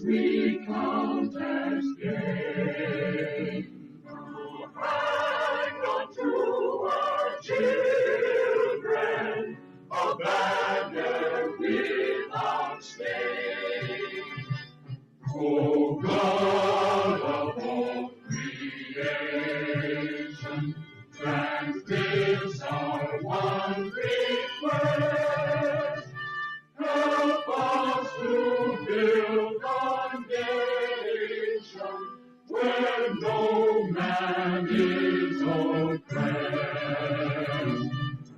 we count as gain. To hang on to our children, a banner without stain. O God of all creation, grant this our one request. Help us to build a nation where no man is oppressed,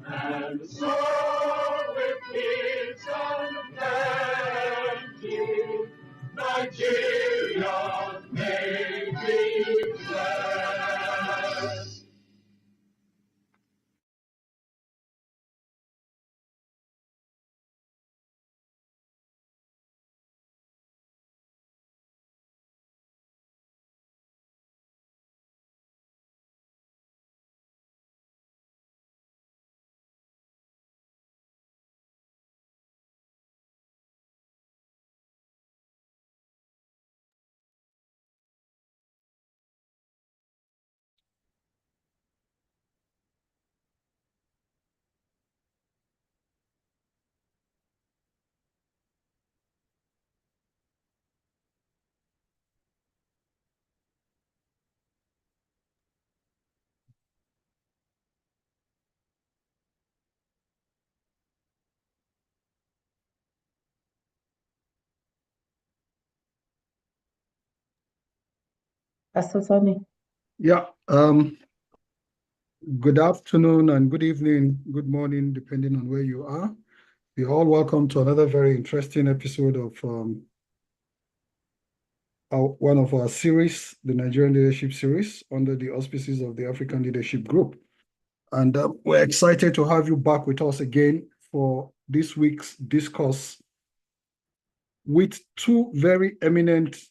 and soar with peace and plenty. Nigeria may be blessed. Pastor Sonny. Yeah, good afternoon and good evening, good morning, depending on where you are. You're all welcome to another very interesting episode of one of our series, the Nigerian Leadership Series, under the auspices of the African Leadership Group. And we're excited to have you back with us again for this week's discourse with two very eminent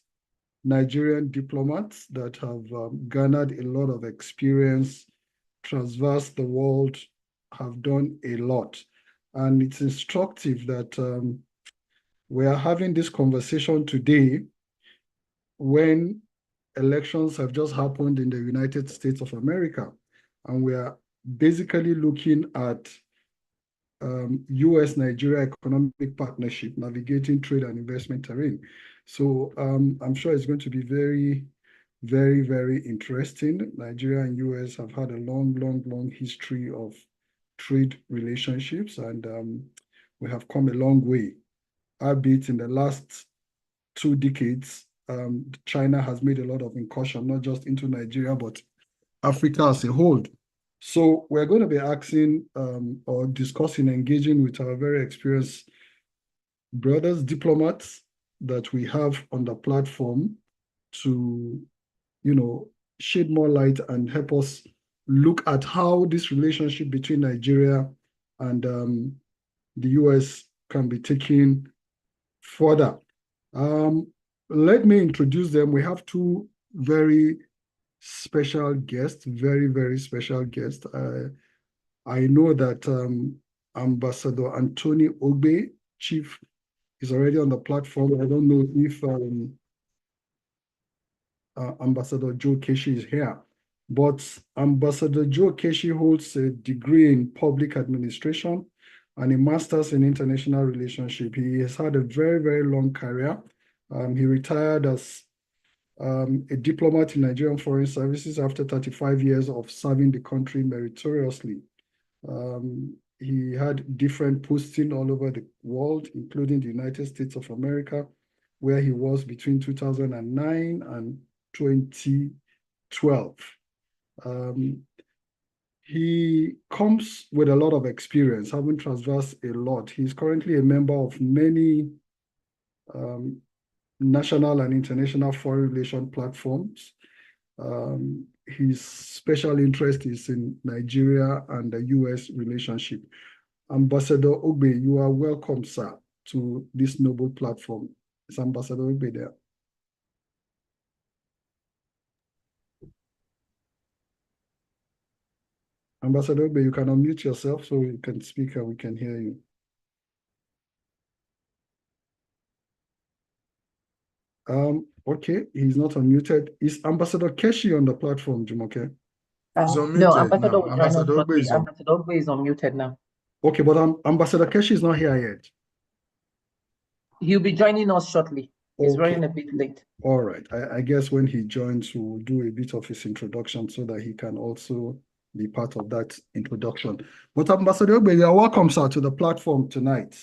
Nigerian diplomats that have garnered a lot of experience, traversed the world, have done a lot. And it's instructive that we are having this conversation today when elections have just happened in the United States of America. And we are basically looking at US-Nigeria Economic Partnership, navigating trade and investment terrain. So I'm sure it's going to be very, very, very interesting. Nigeria and US have had a long history of trade relationships, and we have come a long way. Albeit in the last 2 decades, China has made a lot of incursion, not just into Nigeria, but Africa as a whole. So we're going to be asking or discussing, engaging with our very experienced brothers, diplomats that we have on the platform to, shed more light and help us look at how this relationship between Nigeria and the US can be taken further. Let me introduce them. We have 2 very special guests, very, very special guests. I know that Ambassador Anthony Ogbe, Chief, is already on the platform. I don't know if Ambassador Joe Keshi is here, but Ambassador Joe Keshi holds a degree in public administration and a master's in international relationship. He has had a very, very long career. He retired as a diplomat in Nigerian Foreign Services after 35 years of serving the country meritoriously. He had different posting all over the world, including the United States of America, where he was between 2009 and 2012. He comes with a lot of experience, having traversed a lot. He's currently a member of many national and international foreign relation platforms. His special interest is in Nigeria and the US relationship. Ambassador Ogbe, you are welcome, sir, to this noble platform. Is Ambassador Ogbe there? Ambassador Ogbe, you can unmute yourself so you can speak and we can hear you. Okay, he's not unmuted. Is Ambassador Keshi on the platform, Jumoke? He's No, unmuted Ambassador now. will join us Ambassador Ogbe shortly. is on. Ambassador Ogbe is unmuted now. Okay, but Ambassador Keshi is not here yet. He'll be joining us shortly. He's Okay. running a bit late. All right. I guess when he joins, we'll do a bit of his introduction so that he can also be part of that introduction. But Ambassador Ogbe, you are welcome, sir, to the platform tonight.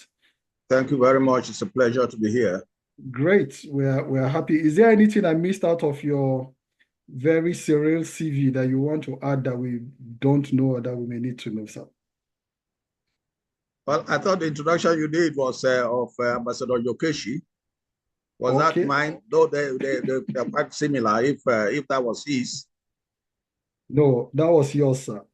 Thank you very much. It's a pleasure to be here. Great. We're happy. Is there anything I missed out of your very surreal CV that you want to add that we don't know or that we may need to know, sir? Well, I thought the introduction you did was of Ambassador Yokeshi. Was Okay. that mine? Though they're quite similar. If that was his. No, that was yours, sir.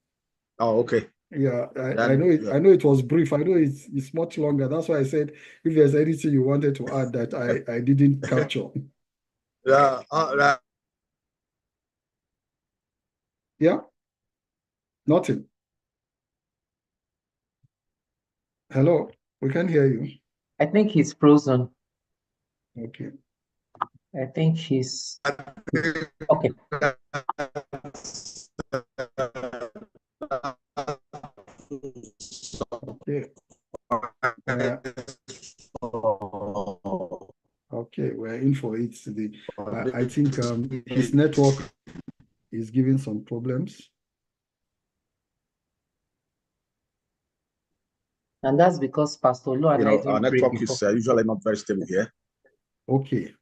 Oh, okay. Yeah, That- I know it. yeah. I know it was brief. I know it's much longer. That's why I said if there's anything you wanted to add that I didn't capture. Yeah. Yeah. Nothing. Hello, we can hear you. I think he's frozen. Okay. I think he's okay. Okay. Okay, we're in for it today. I think his network is giving some problems. And that's because Pastor Lu and I Our didn't pray network before. is usually not very stable here. Okay.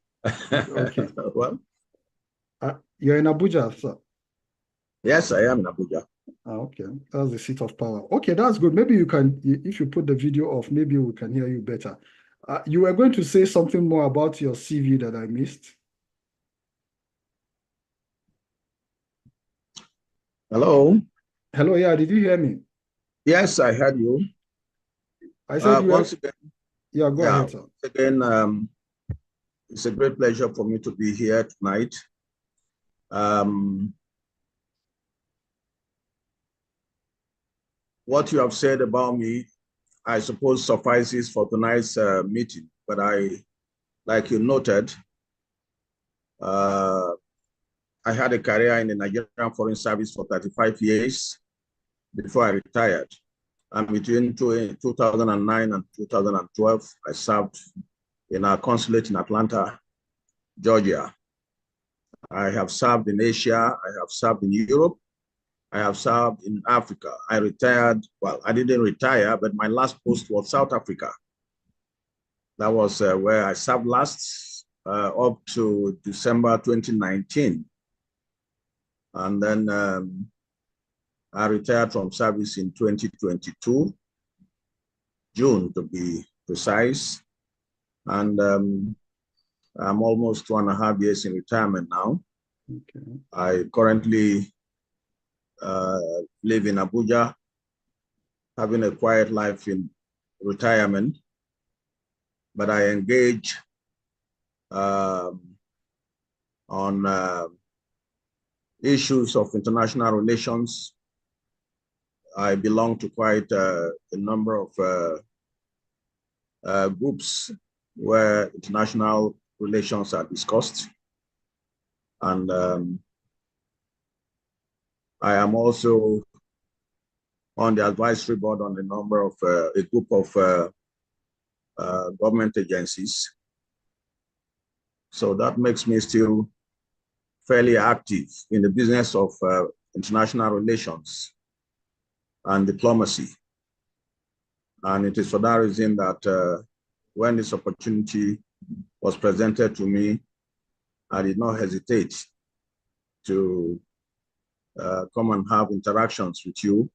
Okay. Well, You're in Abuja, sir. yes, I am in Abuja. Okay, that's the seat of power. Okay, that's good. Maybe you can, if you put the video off, maybe we can hear you better. You were going to say something more about your CV that I missed. Hello. Hello, yeah, did you hear me? Yes, I heard you. I said you once again. Yeah, go ahead, sir. Again, it's a great pleasure for me to be here tonight. What you have said about me, I suppose suffices for tonight's meeting, but like you noted, I had a career in the Nigerian Foreign Service for 35 years before I retired. And between 2009 and 2012, I served in our consulate in Atlanta, Georgia. I have served in Asia, I have served in Europe, I have served in Africa. I retired, well, I didn't retire, but my last post was South Africa. That was where I served last up to December 2019. And then I retired from service in 2022, June to be precise. And I'm almost 2.5 years in retirement now. Okay. I currently live in Abuja, having a quiet life in retirement, but I engage on issues of international relations. I belong to quite a number of groups where international relations are discussed. And I am also on the advisory board on a number of a group of government agencies. So that makes me still fairly active in the business of international relations and diplomacy. And it is for that reason that when this opportunity was presented to me, I did not hesitate to come and have interactions with you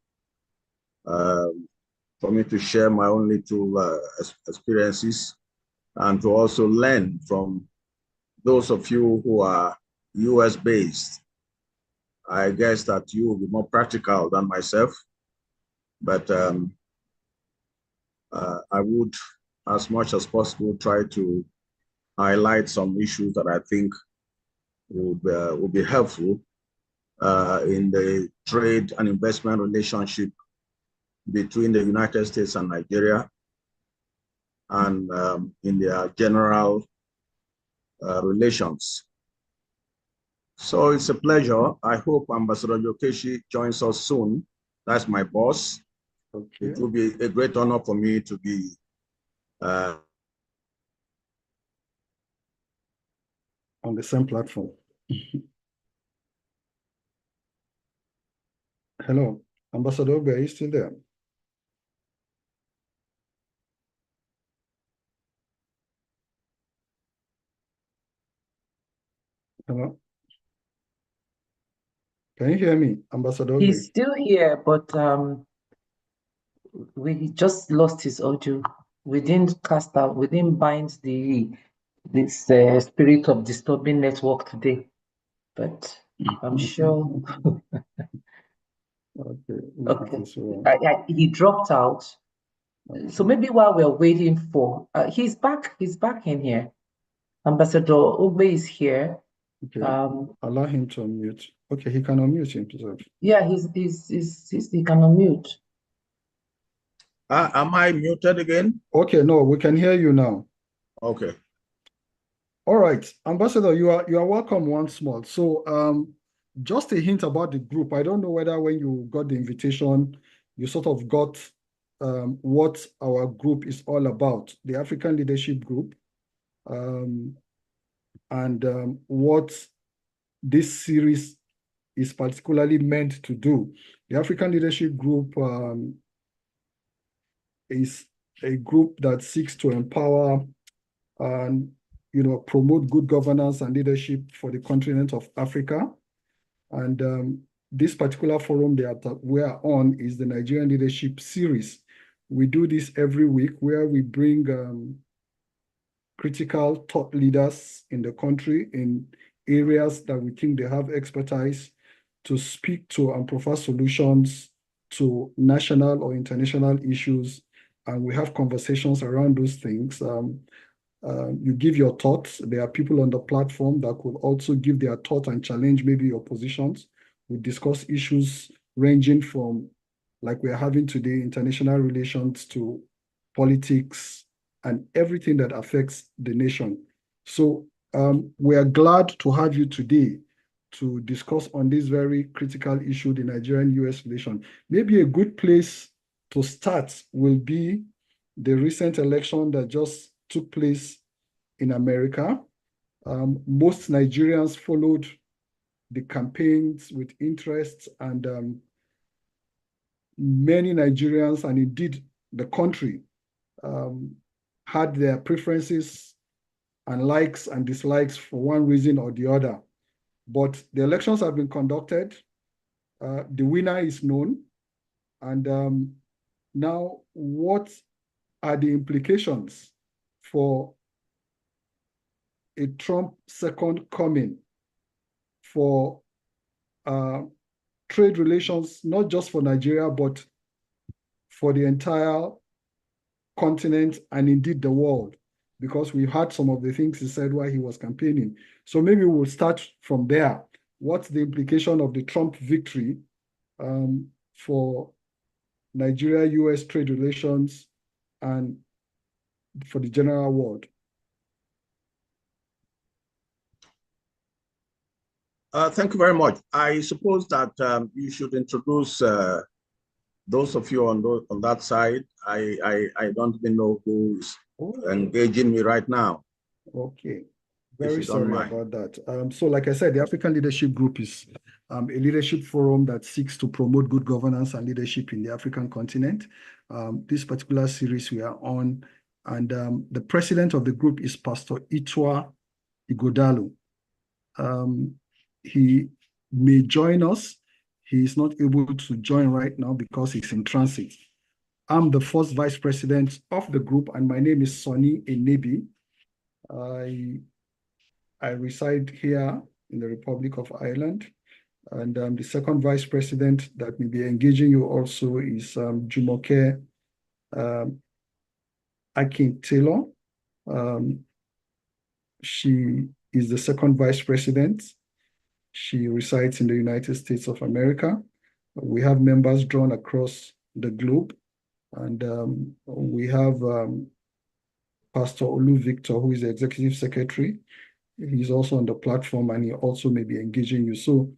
for me to share my own little experiences and to also learn from those of you who are US based. I guess that you will be more practical than myself, but I would, as much as possible, try to highlight some issues that I think would be helpful in the trade and investment relationship between the United States and Nigeria, and in their general relations. So it's a pleasure. I hope Ambassador Yokeshi joins us soon. That's my boss. Okay. It will be a great honor for me to be on the same platform. Hello, Ambassador Ogbe, are you still there? Hello? Can you hear me, Ambassador Ogbe? He's still here, but we just lost his audio. We didn't cast out, we didn't bind this spirit of disturbing network today. But I'm sure. Okay. Okay. He dropped out. So maybe while we're waiting for, he's back in here. Ambassador Ogbe is here. Okay. Allow him to unmute. Okay, he can unmute himself. Yeah, he can unmute. am I muted again? Okay, no, we can hear you now. Okay. All right, Ambassador, you are welcome once more. So just a hint about the group. I don't know whether when you got the invitation, you sort of got what our group is all about, the African Leadership Group, and what this series is particularly meant to do. The African Leadership Group is a group that seeks to empower and promote good governance and leadership for the continent of Africa. And this particular forum that we are on is the Nigerian Leadership Series. We do this every week where we bring critical thought leaders in the country in areas that we think they have expertise to speak to and provide solutions to national or international issues. And we have conversations around those things. You give your thoughts. There are people on the platform that could also give their thought and challenge maybe your positions. We discuss issues ranging from, like we're having today, international relations to politics and everything that affects the nation. So we are glad to have you today to discuss on this very critical issue, the Nigerian-US relation. Maybe a good place to start will be the recent election that just took place in America. Most Nigerians followed the campaigns with interest, and many Nigerians, and indeed the country, had their preferences and likes and dislikes for one reason or the other. But the elections have been conducted. The winner is known. And now, what are the implications for a Trump second coming for trade relations, not just for Nigeria, but for the entire continent and indeed the world? Because we heard some of the things he said while he was campaigning. So maybe we'll start from there. What's the implication of the Trump victory for Nigeria-US trade relations and for the general world? Thank you very much. I suppose that you should introduce those of you on that side. I don't even know who is engaging me right now. Okay. Very sorry about that. So like I said, the African Leadership Group is a leadership forum that seeks to promote good governance and leadership in the African continent. This particular series we are on, and the president of the group is Pastor Itwa Ighodalo. He may join us. He is not able to join right now because he's in transit. I'm the first vice president of the group, and my name is Sonny Enebi. I reside here in the Republic of Ireland, and the second vice president that may be engaging you also is Jumoke Akin-Taylor. She is the second vice president. She resides in the United States of America. We have members drawn across the globe, and we have Pastor Olu Victor, who is the executive secretary, He's also on the platform and he also may be engaging you. So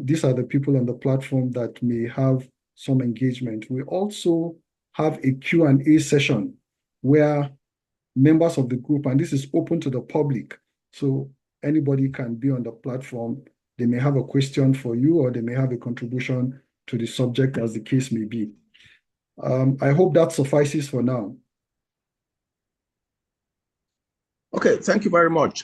these are the people on the platform that may have some engagement. We also have a Q&A session where members of the group, and this is open to the public, so anybody can be on the platform. They may have a question for you or they may have a contribution to the subject as the case may be. I hope that suffices for now. Okay, thank you very much.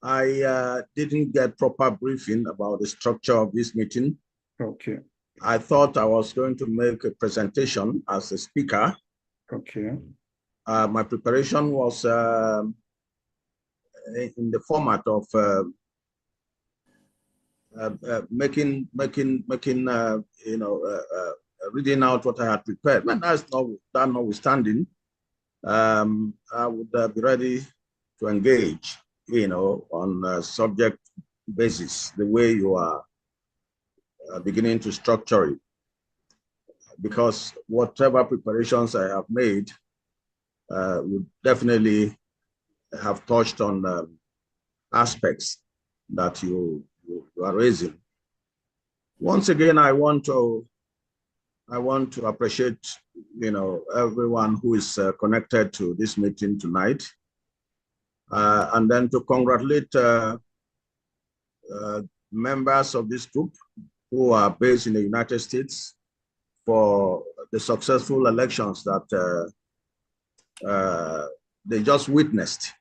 I didn't get proper briefing about the structure of this meeting. Okay. I thought I was going to make a presentation as a speaker. Okay. My preparation was in the format of reading out what I had prepared. But that notwithstanding, I would be ready to engage, on a subject basis, the way you are beginning to structure it. Because whatever preparations I have made would definitely have touched on aspects that you are raising. Once again, I want to appreciate, everyone who is connected to this meeting tonight, and then to congratulate members of this group who are based in the United States for the successful elections that they just witnessed.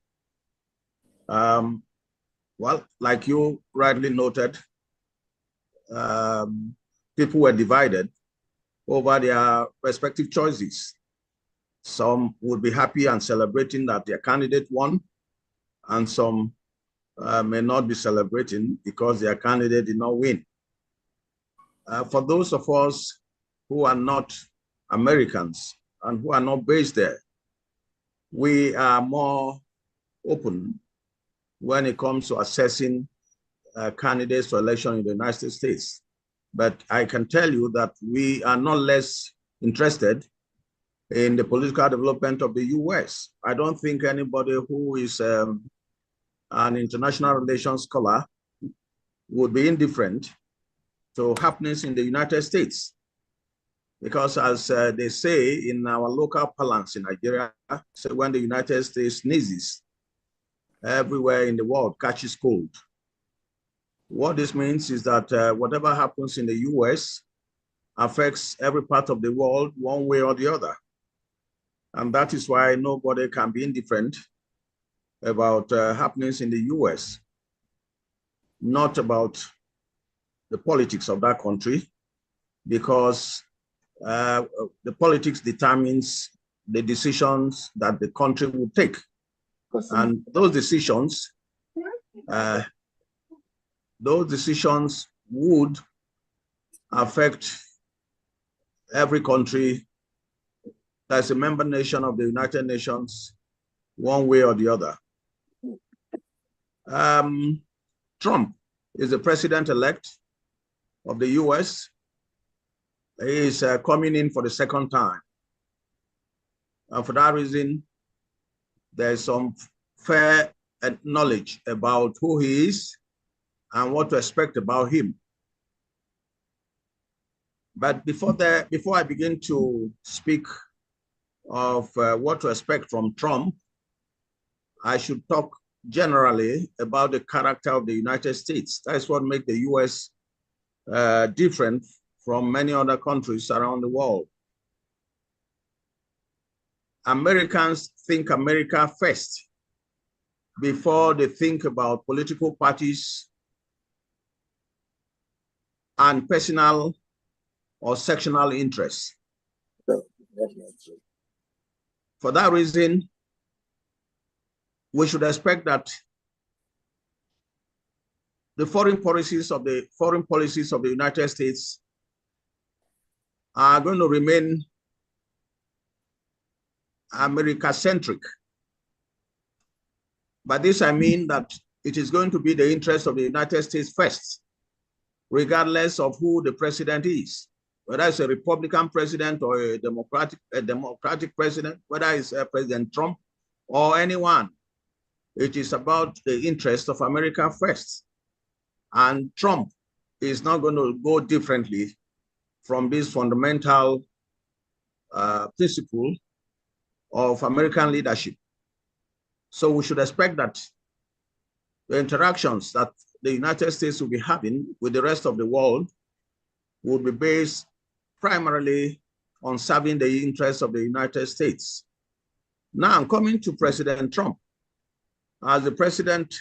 Well, like you rightly noted, people were divided over their respective choices. Some would be happy and celebrating that their candidate won, and some may not be celebrating because their candidate did not win. For those of us who are not Americans and who are not based there, we are more open when it comes to assessing candidates for election in the United States. But I can tell you that we are not less interested in the political development of the US. I don't think anybody who is an international relations scholar would be indifferent to happenings in the United States. Because as they say in our local parlance in Nigeria, so when the United States sneezes, everywhere in the world catches cold. What this means is that whatever happens in the US affects every part of the world one way or the other. And that is why nobody can be indifferent about happenings in the US, not about the politics of that country, because the politics determines the decisions that the country will take. And those decisions would affect every country that's a member nation of the United Nations one way or the other. Trump is the president-elect of the US. He is coming in for the second time. And for that reason, there's some fair knowledge about who he is and what to expect about him. But before I begin to speak of what to expect from Trump, I should talk generally about the character of the United States. That's what makes the US different from many other countries around the world. Americans think America first before they think about political parties and personal or sectional interests. For that reason, we should expect that the foreign policies of the United States are going to remain America-centric. By this, I mean that it is going to be the interest of the United States first, regardless of who the president is, whether it's a Republican president or a Democratic president, whether it's President Trump or anyone. It is about the interest of America first. And Trump is not going to go differently from this fundamental principle of American leadership. So we should expect that the interactions that the United States will be having with the rest of the world will be based primarily on serving the interests of the United States. Now I'm coming to President Trump. As the president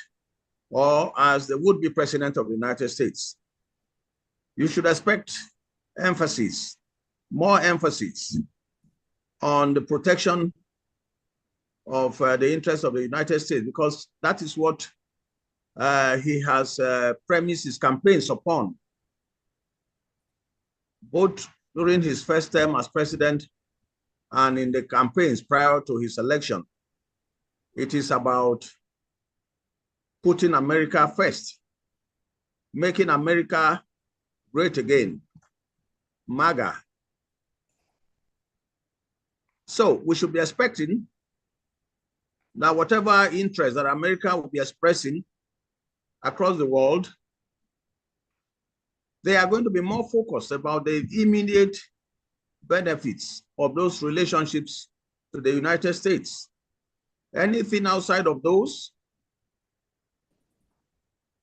or as the would-be president of the United States, you should expect emphasis, more emphasis on the protection of the interests of the United States, because that is what he has premised his campaigns upon, both during his first term as president and in the campaigns prior to his election. It is about putting America first, making America great again, MAGA. So we should be expecting that whatever interest that America will be expressing across the world, they are going to be more focused about the immediate benefits of those relationships to the United States. Anything outside of those,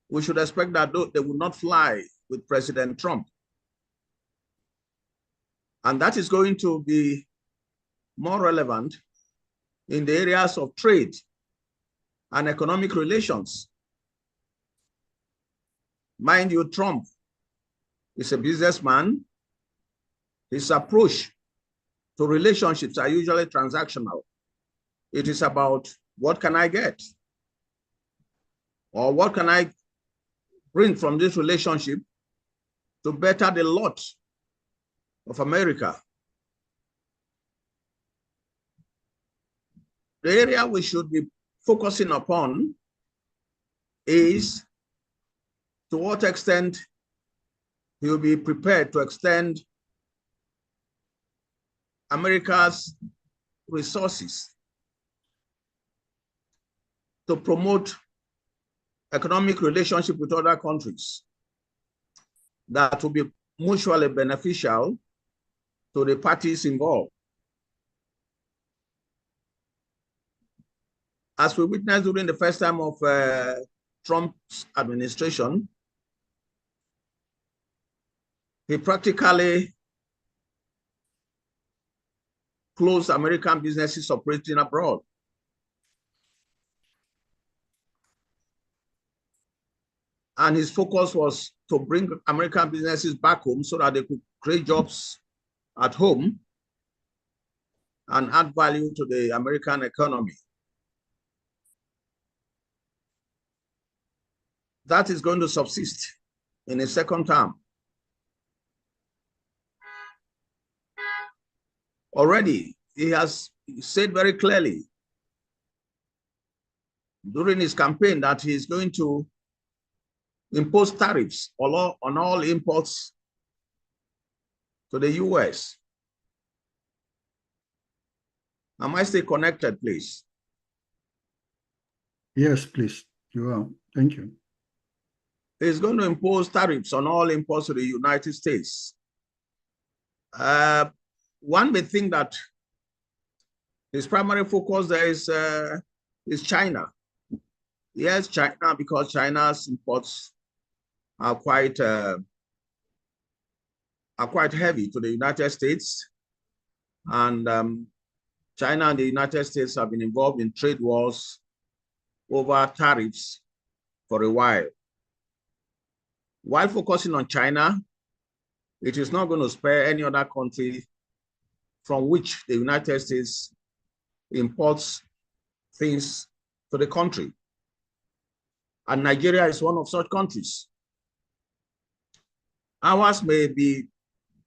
we should expect that they will not fly with President Trump. And that is going to be more relevant in the areas of trade and economic relations. Mind you, Trump is a businessman. His approach to relationships are usually transactional. It is about what can I get? Or what can I bring from this relationship to better the lot of America? The area we should be focusing upon is to what extent he will be prepared to extend America's resources to promote economic relationship with other countries that will be mutually beneficial to the parties involved. As we witnessed during the first time of Trump's administration, he practically closed American businesses operating abroad. And his focus was to bring American businesses back home so that they could create jobs at home and add value to the American economy. That is going to subsist in a second term. Already, he has said very clearly during his campaign that he is going to impose tariffs on all imports to the US. Am I still connected, please? Yes, please. You are. Thank you. He's going to impose tariffs on all imports to the United States. One may think that his primary focus there is China. Yes, China, because China's imports are quite heavy to the United States, and China and the United States have been involved in trade wars over tariffs for a while. While focusing on China, it is not going to spare any other country from which the United States imports things to the country. And Nigeria is one of such countries. Ours may be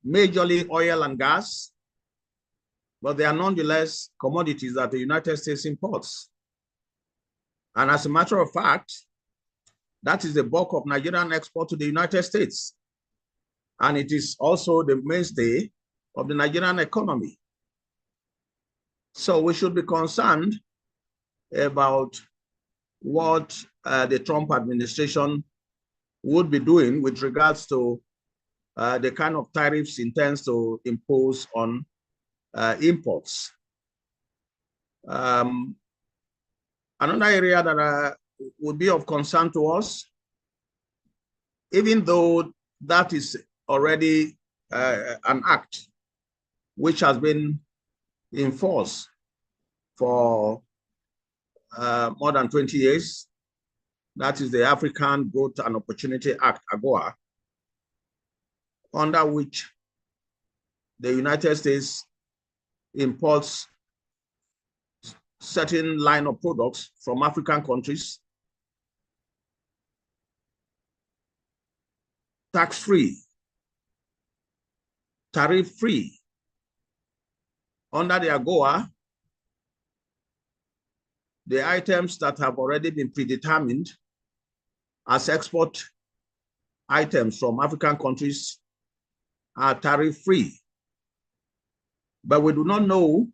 majorly oil and gas, but they are nonetheless commodities that the United States imports. And as a matter of fact, that is the bulk of Nigerian export to the United States. And it is also the mainstay of the Nigerian economy. So we should be concerned about what the Trump administration would be doing with regards to the kind of tariffs it intends to impose on imports. Another area that would be of concern to us, even though that is already an act which has been in force for more than 20 years, that is the African Growth and Opportunity Act, AGOA, under which the United States imports certain line of products from African countries tax-free, tariff-free. Under the AGOA, the items that have already been predetermined as export items from African countries are tariff-free. But we do not know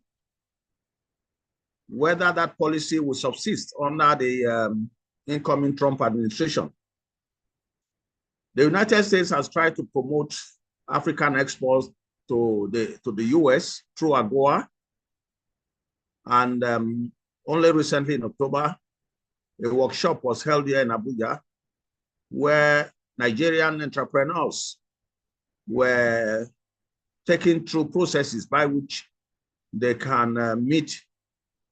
whether that policy will subsist under the incoming Trump administration. The United States has tried to promote African exports to the US through AGOA. And only recently in October, a workshop was held here in Abuja where Nigerian entrepreneurs were taken through processes by which they can meet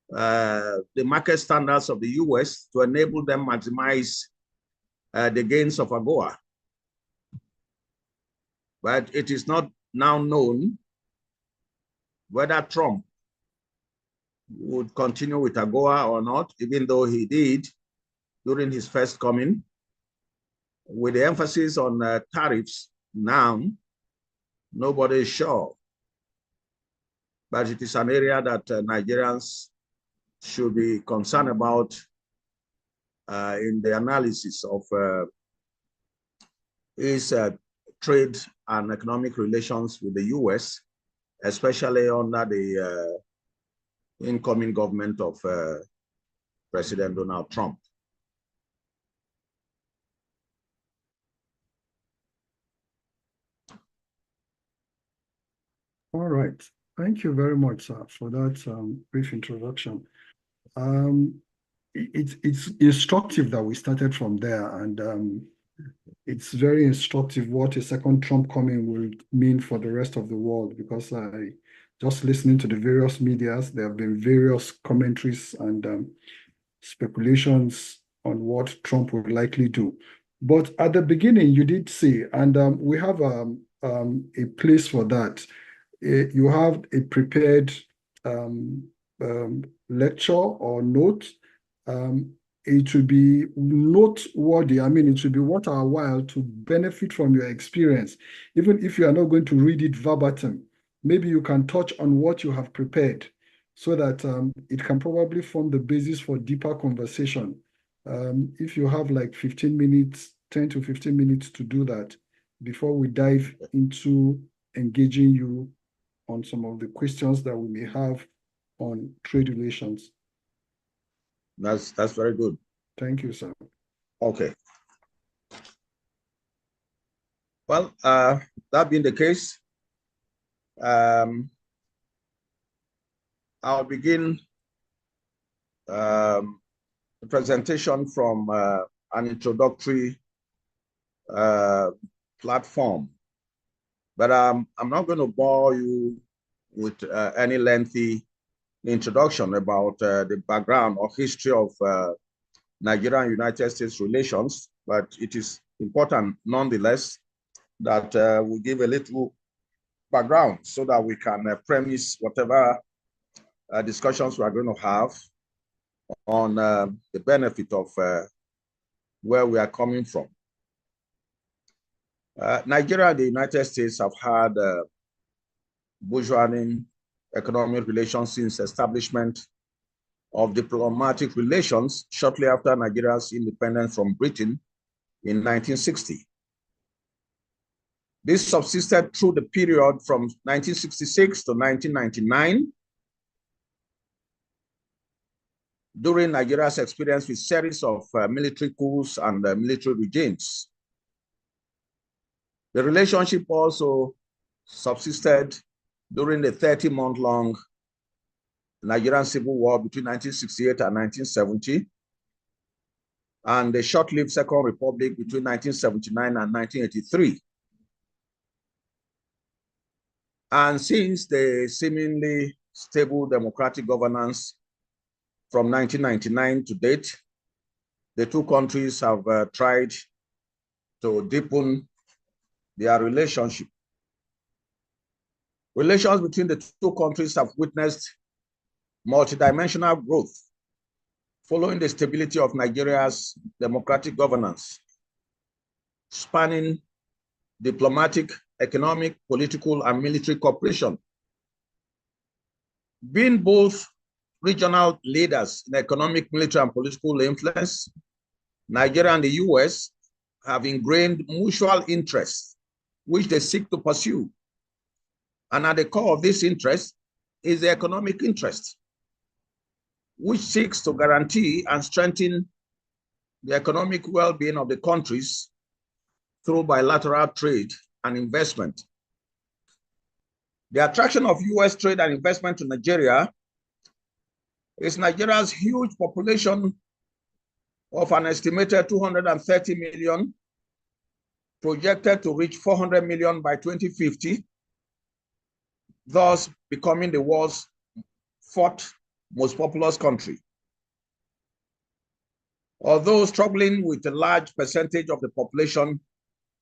the market standards of the US to enable them maximize the gains of AGOA. But it is not now known whether Trump would continue with AGOA or not, even though he did during his first coming. With the emphasis on tariffs now, nobody is sure. But it is an area that Nigerians should be concerned about in the analysis of his trade and economic relations with the US, especially under the incoming government of President Donald Trump. All right. Thank you very much, sir, for that brief introduction. It's instructive that we started from there, and it's very instructive what a second Trump coming will mean for the rest of the world, because just listening to the various medias, there have been various commentaries and speculations on what Trump would likely do. But at the beginning, you did say, and we have a place for that. You have a prepared lecture or note. It will be noteworthy. I mean, it will be worth our while to benefit from your experience. Even if you are not going to read it verbatim, maybe you can touch on what you have prepared so that it can probably form the basis for deeper conversation. If you have like 15 minutes, 10 to 15 minutes to do that before we dive into engaging you on some of the questions that we may have on trade relations. That's very good. Thank you, sir. Okay. Well, that being the case, I'll begin the presentation from an introductory platform. But I'm not going to bore you with any lengthy introduction about the background or history of Nigeria and United States relations, but it is important nonetheless that we give a little background so that we can premise whatever discussions we are going to have on the benefit of where we are coming from. Nigeria and the United States have had bourgeoisie economic relations since establishment of diplomatic relations shortly after Nigeria's independence from Britain in 1960. This subsisted through the period from 1966 to 1999. during Nigeria's experience with series of military coups and military regimes. The relationship also subsisted during the 30-month-long Nigerian Civil War between 1968 and 1970, and the short-lived Second Republic between 1979 and 1983. And since the seemingly stable democratic governance from 1999 to date, the two countries have tried to deepen their relationship. Relations between the two countries have witnessed multidimensional growth following the stability of Nigeria's democratic governance, spanning diplomatic, economic, political, and military cooperation. Being both regional leaders in economic, military, and political influence, Nigeria and the US have ingrained mutual interests, which they seek to pursue. And at the core of this interest is the economic interest, which seeks to guarantee and strengthen the economic well-being of the countries through bilateral trade and investment. The attraction of US trade and investment to Nigeria is Nigeria's huge population of an estimated 230 million, projected to reach 400 million by 2050, thus becoming the world's fourth most populous country. Although struggling with a large percentage of the population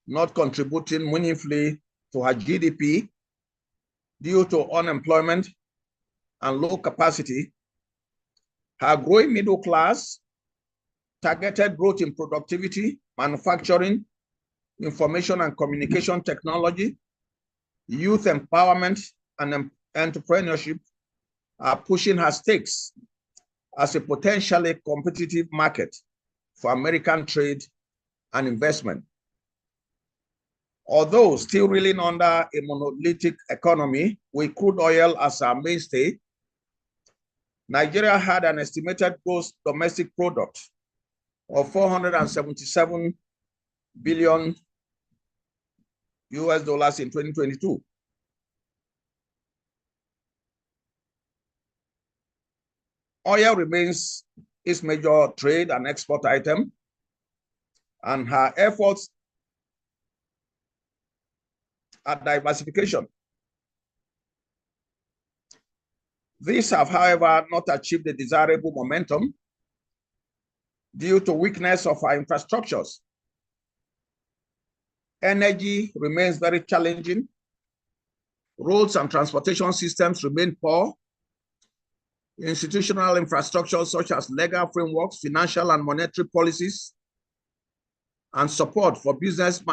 not contributing meaningfully to her GDP due to unemployment and low capacity, her growing middle class, targeted growth in productivity, manufacturing, information and communication technology, youth empowerment, and entrepreneurship are pushing her stakes as a potentially competitive market for American trade and investment. Although still reeling under a monolithic economy with crude oil as our mainstay, Nigeria had an estimated gross domestic product of 477 billion US dollars in 2022. Oil remains its major trade and export item, and her efforts at diversification. These have, however, not achieved the desirable momentum due to weakness of our infrastructures. Energy remains very challenging. Roads and transportation systems remain poor. Institutional infrastructure such as legal frameworks, financial and monetary policies, and support for business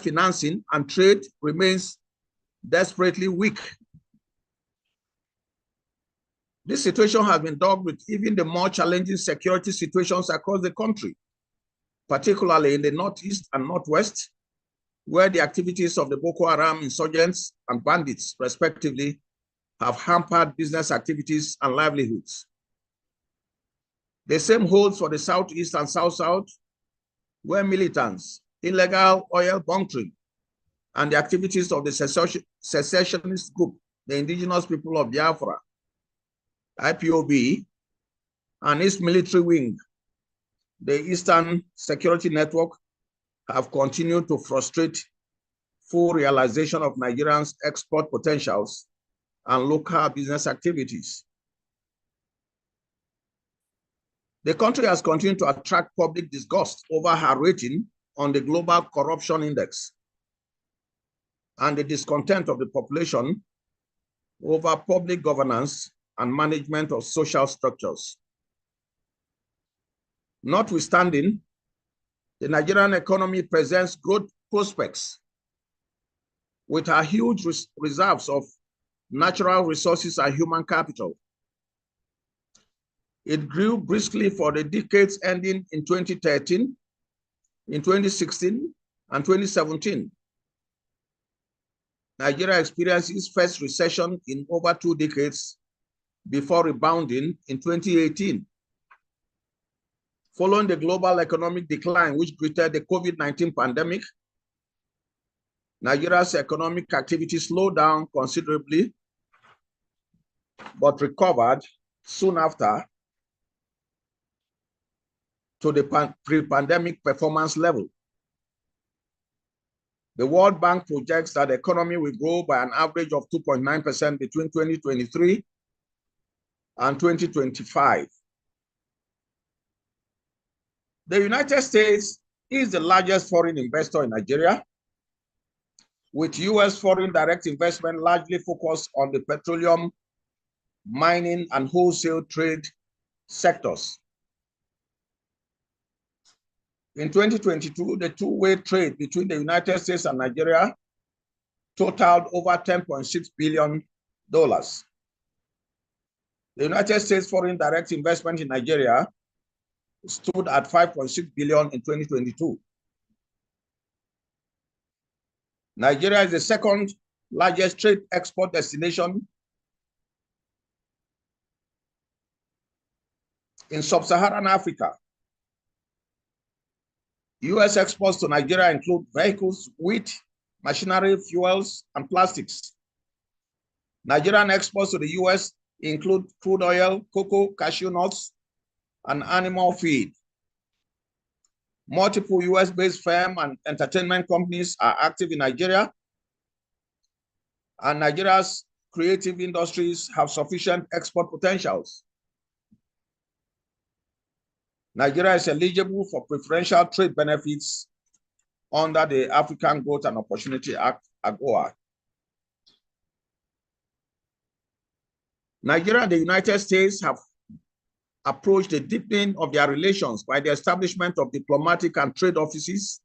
financing and trade remains desperately weak. This situation has been dogged with even the more challenging security situations across the country, particularly in the Northeast and Northwest, where the activities of the Boko Haram insurgents and bandits, respectively, have hampered business activities and livelihoods. The same holds for the Southeast and South-South, where militants, illegal oil bunkering, and the activities of the secessionist group, the Indigenous People of Biafra, IPOB, and its military wing, the Eastern Security Network, have continued to frustrate full realization of Nigerians' export potentials and local business activities. The country has continued to attract public disgust over her rating on the Global Corruption Index and the discontent of the population over public governance and management of social structures. Notwithstanding, the Nigerian economy presents growth prospects with her huge reserves of natural resources and human capital. It grew briskly for the decades ending in 2013, in 2016, and 2017. Nigeria experienced its first recession in over 2 decades before rebounding in 2018 Following the global economic decline which greeted the COVID-19 pandemic, Nigeria's economic activity slowed down considerably, but recovered soon after to the pre-pandemic performance level. The World Bank projects that the economy will grow by an average of 2.9% between 2023 and 2025. The United States is the largest foreign investor in Nigeria, with US foreign direct investment largely focused on the petroleum, mining, and wholesale trade sectors. In 2022, the two-way trade between the United States and Nigeria totaled over $10.6 billion. The United States foreign direct investment in Nigeria stood at $5.6 billion in 2022. Nigeria is the second largest trade export destination in sub-Saharan Africa. US exports to Nigeria include vehicles, wheat, machinery, fuels, and plastics. Nigerian exports to the US include crude oil, cocoa, cashew nuts, and animal feed. Multiple US-based firms and entertainment companies are active in Nigeria, and Nigeria's creative industries have sufficient export potentials. Nigeria is eligible for preferential trade benefits under the African Growth and Opportunity Act, AGOA. Nigeria and the United States have approached the deepening of their relations by the establishment of diplomatic and trade offices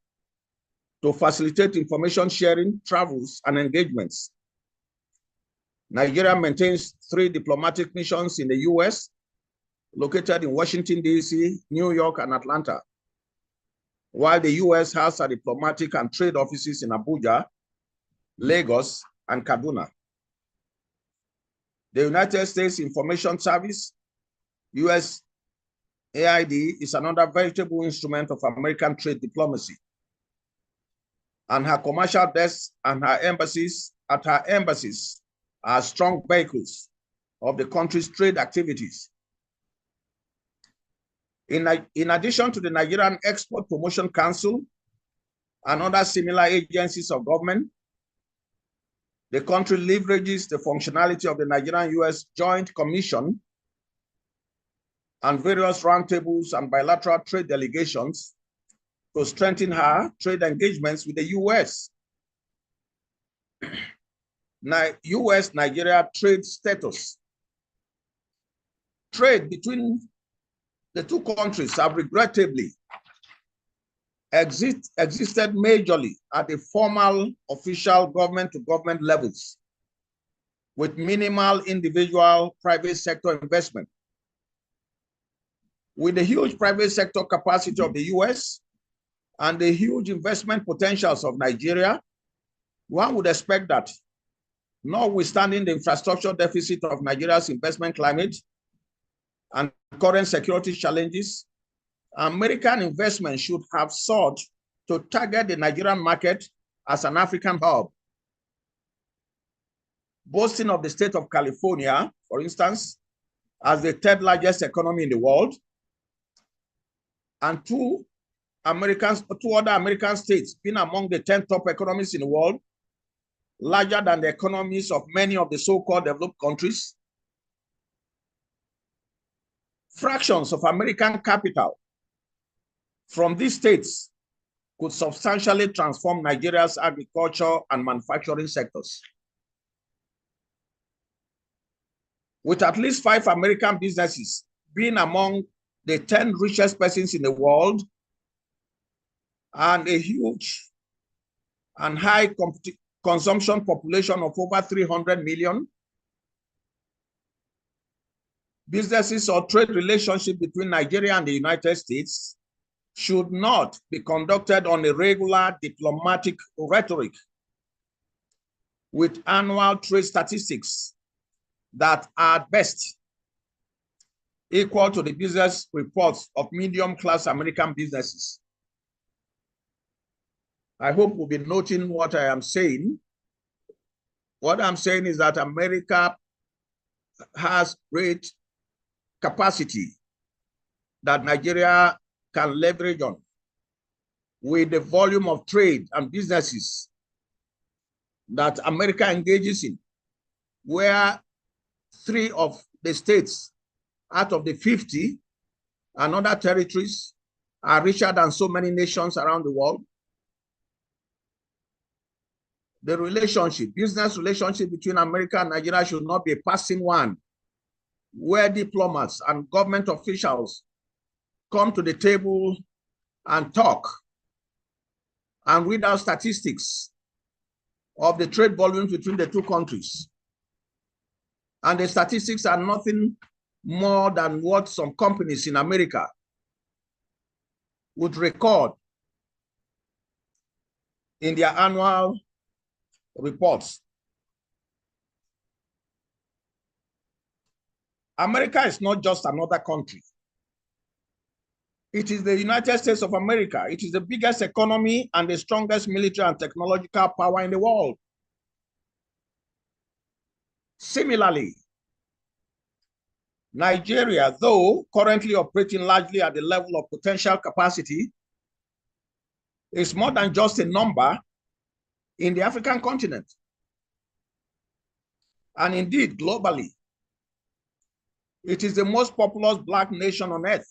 to facilitate information sharing, travels, and engagements. Nigeria maintains 3 diplomatic missions in the US, located in Washington, D.C., New York, and Atlanta, while the US has a diplomatic and trade offices in Abuja, Lagos, and Kaduna. The United States Information Service, USAID, is another veritable instrument of American trade diplomacy, and her commercial desks and her embassies are strong vehicles of the country's trade activities. In addition to the Nigerian Export Promotion Council and other similar agencies of government, the country leverages the functionality of the Nigerian-US Joint Commission and various roundtables and bilateral trade delegations to strengthen her trade engagements with the US. US-Nigeria trade status. Trade between the two countries have regrettably existed majorly at the formal official government-to-government levels, with minimal individual private sector investment. With the huge private sector capacity of the US and the huge investment potentials of Nigeria, one would expect that, notwithstanding the infrastructure deficit of Nigeria's investment climate and current security challenges, American investment should have sought to target the Nigerian market as an African hub. Boasting of the state of California, for instance, as the 3rd largest economy in the world, and two other American states being among the 10 top economies in the world, larger than the economies of many of the so-called developed countries. Fractions of American capital from these states could substantially transform Nigeria's agriculture and manufacturing sectors. With at least 5 American businesses being among the 10 richest persons in the world, and a huge and high consumption population of over 300 million, businesses or trade relationship between Nigeria and the United States should not be conducted on a regular diplomatic rhetoric with annual trade statistics that are at best equal to the business reports of medium-class American businesses. I hope we'll be noting what I am saying. What I'm saying is that America has great capacity that Nigeria can leverage on with the volume of trade and businesses that America engages in, where 3 of the states out of the 50 and other territories are richer than so many nations around the world. The relationship, business relationship between America and Nigeria should not be a passing one, where diplomats and government officials come to the table and talk and read out statistics of the trade volumes between the two countries. And the statistics are nothing more than what some companies in America would record in their annual reports. America is not just another country. It is the United States of America. It is the biggest economy and the strongest military and technological power in the world. Similarly, Nigeria, though currently operating largely at the level of potential capacity, is more than just a number in the African continent. And indeed, globally, it is the most populous Black nation on earth.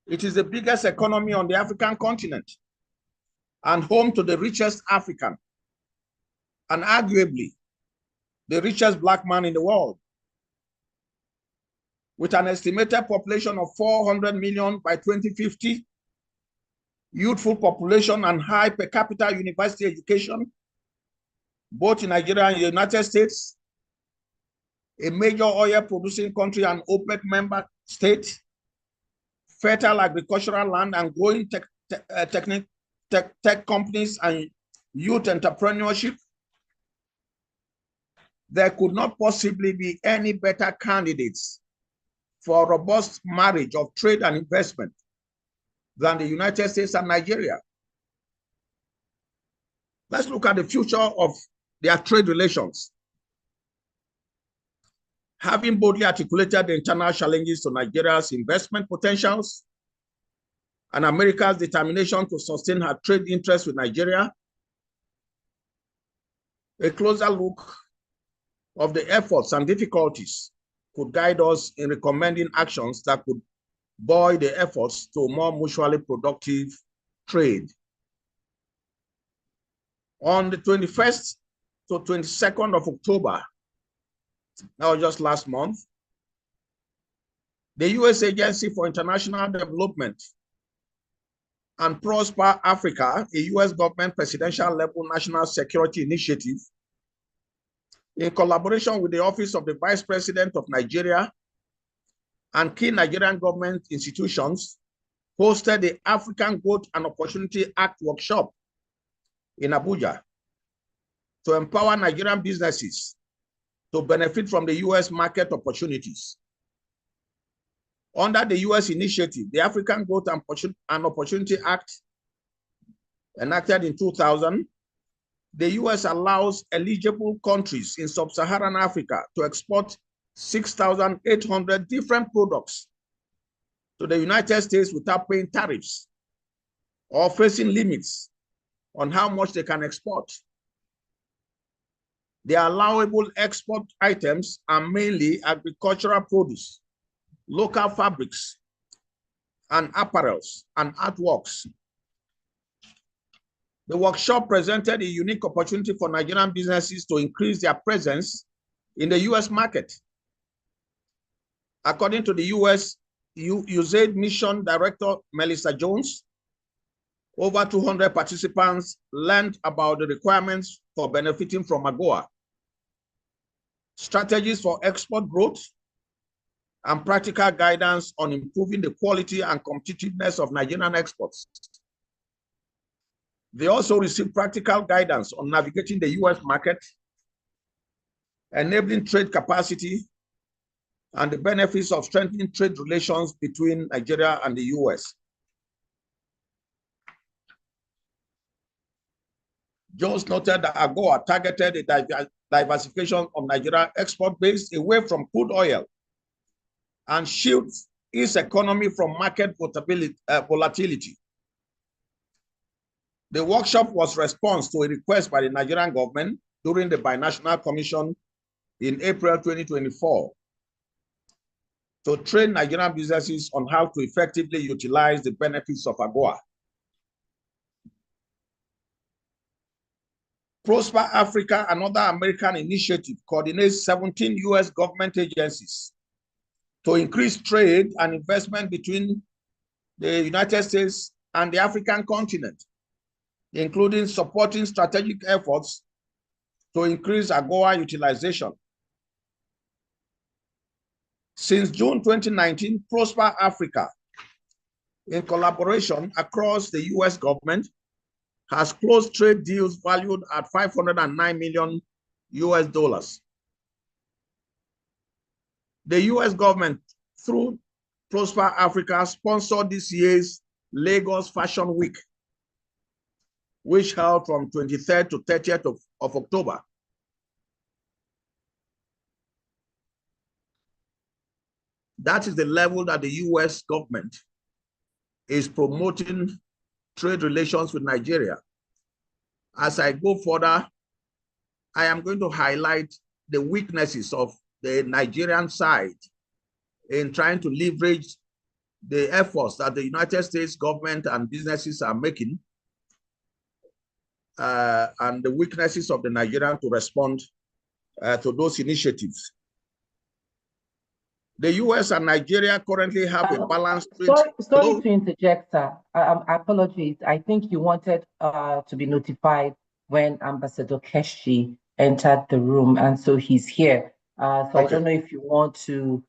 It is the biggest economy on the African continent and home to the richest African and arguably the richest Black man in the world. With an estimated population of 400 million by 2050, youthful population and high per capita university education, both in Nigeria and the United States, a major oil producing country and OPEC member state, fertile agricultural land and growing tech companies and youth entrepreneurship, there could not possibly be any better candidates for a robust marriage of trade and investment than the United States and Nigeria. Let's look at the future of their trade relations. Having boldly articulated the internal challenges to Nigeria's investment potentials and America's determination to sustain her trade interests with Nigeria, a closer look of the efforts and difficulties could guide us in recommending actions that could buoy the efforts to more mutually productive trade. On the 21st to 22nd of October, that was just last month, the U.S. Agency for International Development and Prosper Africa, a U.S. government presidential level national security initiative, in collaboration with the Office of the Vice President of Nigeria and key Nigerian government institutions, hosted the African Growth and Opportunity Act workshop in Abuja to empower Nigerian businesses to benefit from the U.S. market opportunities. Under the U.S. initiative, the African Growth and Opportunity Act, enacted in 2000, the U.S. allows eligible countries in sub-Saharan Africa to export 6,800 different products to the United States without paying tariffs or facing limits on how much they can export. The allowable export items are mainly agricultural produce, local fabrics, and apparels and artworks. The workshop presented a unique opportunity for Nigerian businesses to increase their presence in the U.S. market. According to the U.S. USAID Mission Director Melissa Jones, over 200 participants learned about the requirements for benefiting from AGOA, strategies for export growth, and practical guidance on improving the quality and competitiveness of Nigerian exports. They also received practical guidance on navigating the U.S. market, enabling trade capacity, and the benefits of strengthening trade relations between Nigeria and the US. Jones noted that AGOA targeted a diversification of Nigeria's export base away from crude oil and shields its economy from market volatility. The workshop was response to a request by the Nigerian government during the Binational Commission in April 2024 to train Nigerian businesses on how to effectively utilize the benefits of AGOA. Prosper Africa, another American initiative, coordinates 17 US government agencies to increase trade and investment between the United States and the African continent, including supporting strategic efforts to increase AGOA utilization. Since June 2019, Prosper Africa, in collaboration across the US government, has closed trade deals valued at $509 million US. The US government, through Prosper Africa, sponsored this year's Lagos Fashion Week, which held from 23rd to 30th of October. That is the level that the US government is promoting trade relations with Nigeria. As I go further, I am going to highlight the weaknesses of the Nigerian side in trying to leverage the efforts that the United States government and businesses are making, and the weaknesses of the Nigerian to respond to those initiatives. The US and Nigeria currently have a balanced trade. Sorry to interject, sir. Apologies. I think you wanted to be notified when Ambassador Keshi entered the room, and so he's here. So okay. I don't know if you want to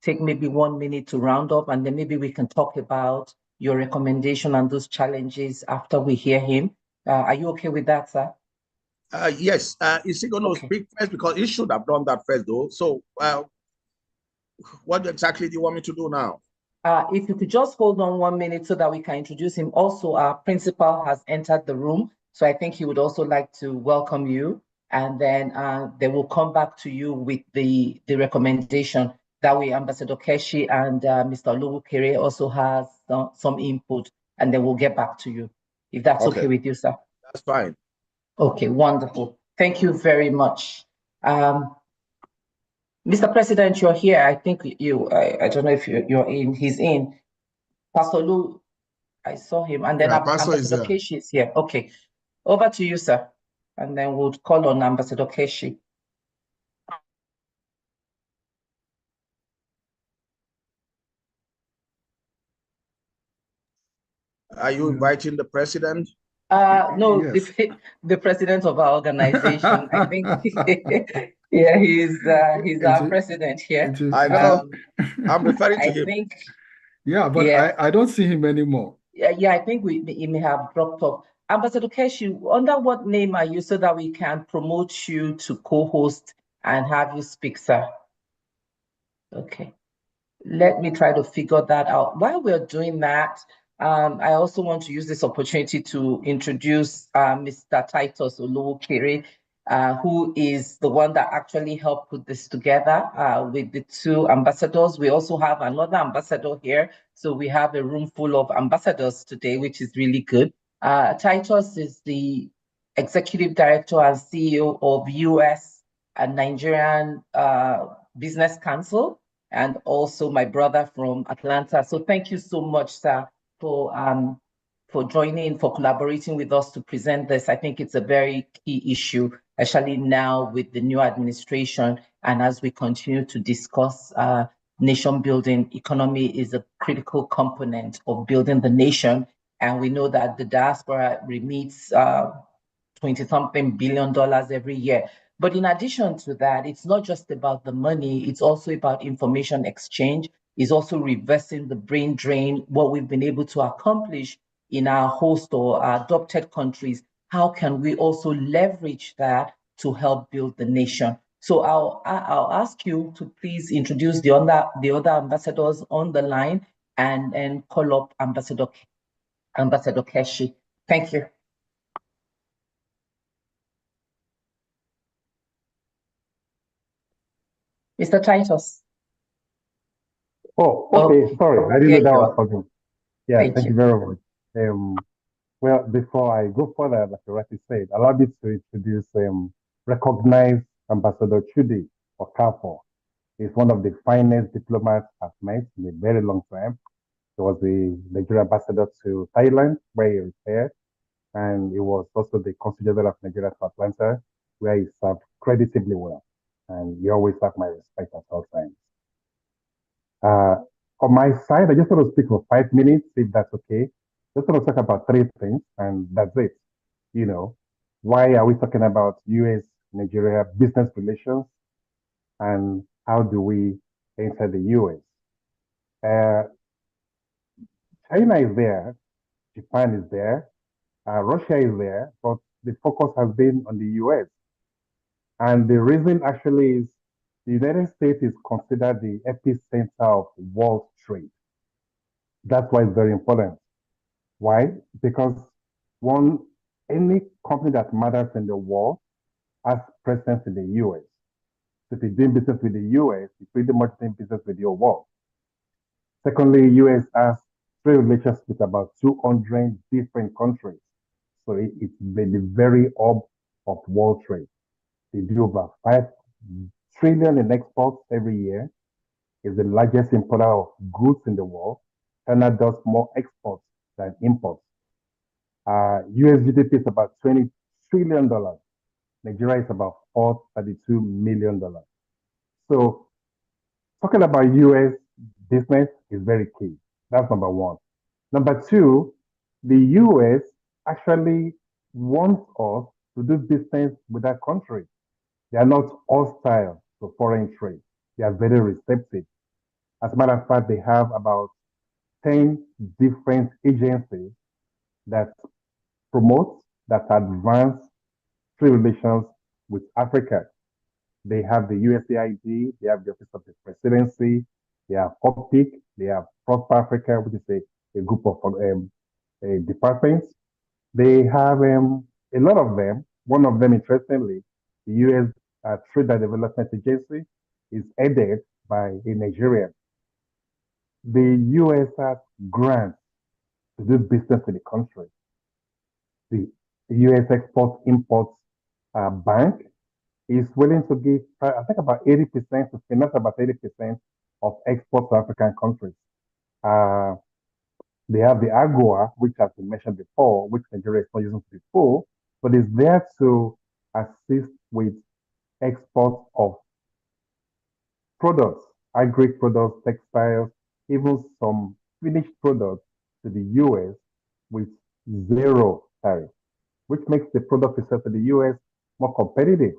take maybe 1 minute to round up, and then maybe we can talk about your recommendation and those challenges after we hear him. Are you okay with that, sir? Yes. Is he going to speak first? Because he should have done that first, though. So what exactly do you want me to do now? If you could just hold on 1 minute so that we can introduce him. Also, our principal has entered the room, so I think he would also like to welcome you. And then they will come back to you with the recommendation. That way, Ambassador Keshi and Mr. Oluwukere also has some input, and then we'll get back to you, if that's okay with you, sir. That's fine. Okay, wonderful. Thank you very much. Mr. President, you're here. I think I don't know if you're in. He's in. Pastor Lu, I saw him. And then Ambassador Keshi is here. Okay. Over to you, sir. And then we'll call on Ambassador Keshi. Are you inviting the president? No, Yes. the president of our organization. I think, yeah, he's our president here. I know. I'm referring to him. Think, yeah, but yeah. I don't see him anymore. Yeah, I think he may have dropped off. Ambassador Keshi, under what name are you so that we can promote you to co-host and have you speak, sir? Okay. Let me try to figure that out. While we're doing that, I also want to use this opportunity to introduce Mr. Titus Oluwukere, who is the one that actually helped put this together with the two ambassadors. We also have another ambassador here. So we have a room full of ambassadors today, which is really good. Titus is the Executive Director and CEO of US and Nigerian Business Council, and also my brother from Atlanta. So thank you so much, sir, for joining, for collaborating with us to present this. I think it's a very key issue, especially now with the new administration. And as we continue to discuss nation building, economy is a critical component of building the nation. And we know that the diaspora remits $20-something billion every year. But in addition to that, it's not just about the money, it's also about information exchange. It's also reversing the brain drain, what we've been able to accomplish in our host or our adopted countries. How can we also leverage that to help build the nation? So I'll ask you to please introduce the other ambassadors on the line and call up Ambassador Keshi. Thank you. Mr. Titus. Oh, okay. Sorry, I didn't know that was something. Yeah, thank you very much. Well, before I go further, like you rightly said, allow me to introduce recognized Ambassador Chude Okafor. He's one of the finest diplomats I've met in a very long time. He was the Nigerian ambassador to Thailand, where he retired, and he was also the Consul General of Nigeria to Atlanta, where he served creditably well. And he always have my respect at all times. On my side, I just want to speak for 5 minutes, if that's okay. Just want to talk about 3 things, and that's it. You know, why are we talking about US-Nigeria business relations, and how do we enter the US? China is there, Japan is there, Russia is there, but the focus has been on the US. And the reason actually is the United States is considered the epicenter of world trade. That's why it's very important. Why? Because any company that matters in the world has presence in the US. So if you're doing business with the US, you're pretty much doing business with your world. Secondly, US has trade relations with about 200 different countries. So it's the very hub of world trade. They do about 5 trillion in exports every year. Is the largest importer of goods in the world. China does more exports than imports. US GDP is about $20 trillion. Nigeria is about $432 million. So talking about US business is very key. That's number one. Number two, the US actually wants us to do business with that country. They are not hostile to foreign trade. They are very receptive. As a matter of fact, they have about 10 different agencies that promote, that advance trade relations with Africa. They have the USAID, they have the Office of the Presidency, they have OPIC, they have Prosper Africa, which is a group of departments. They have a lot of them. One of them, interestingly, the US Trade and Development Agency is headed by a Nigerian. The US has grants to do business with the country. The US Export-Import Bank is willing to give, I think, about 80% to finance about 80% of exports to African countries. They have the AGOA, which has been mentioned before, which Nigeria is not using before, but is there to assist with exports of products, agri products, textiles, even some finished products to the US with 0 tariff, which makes the product we sell to the US more competitive.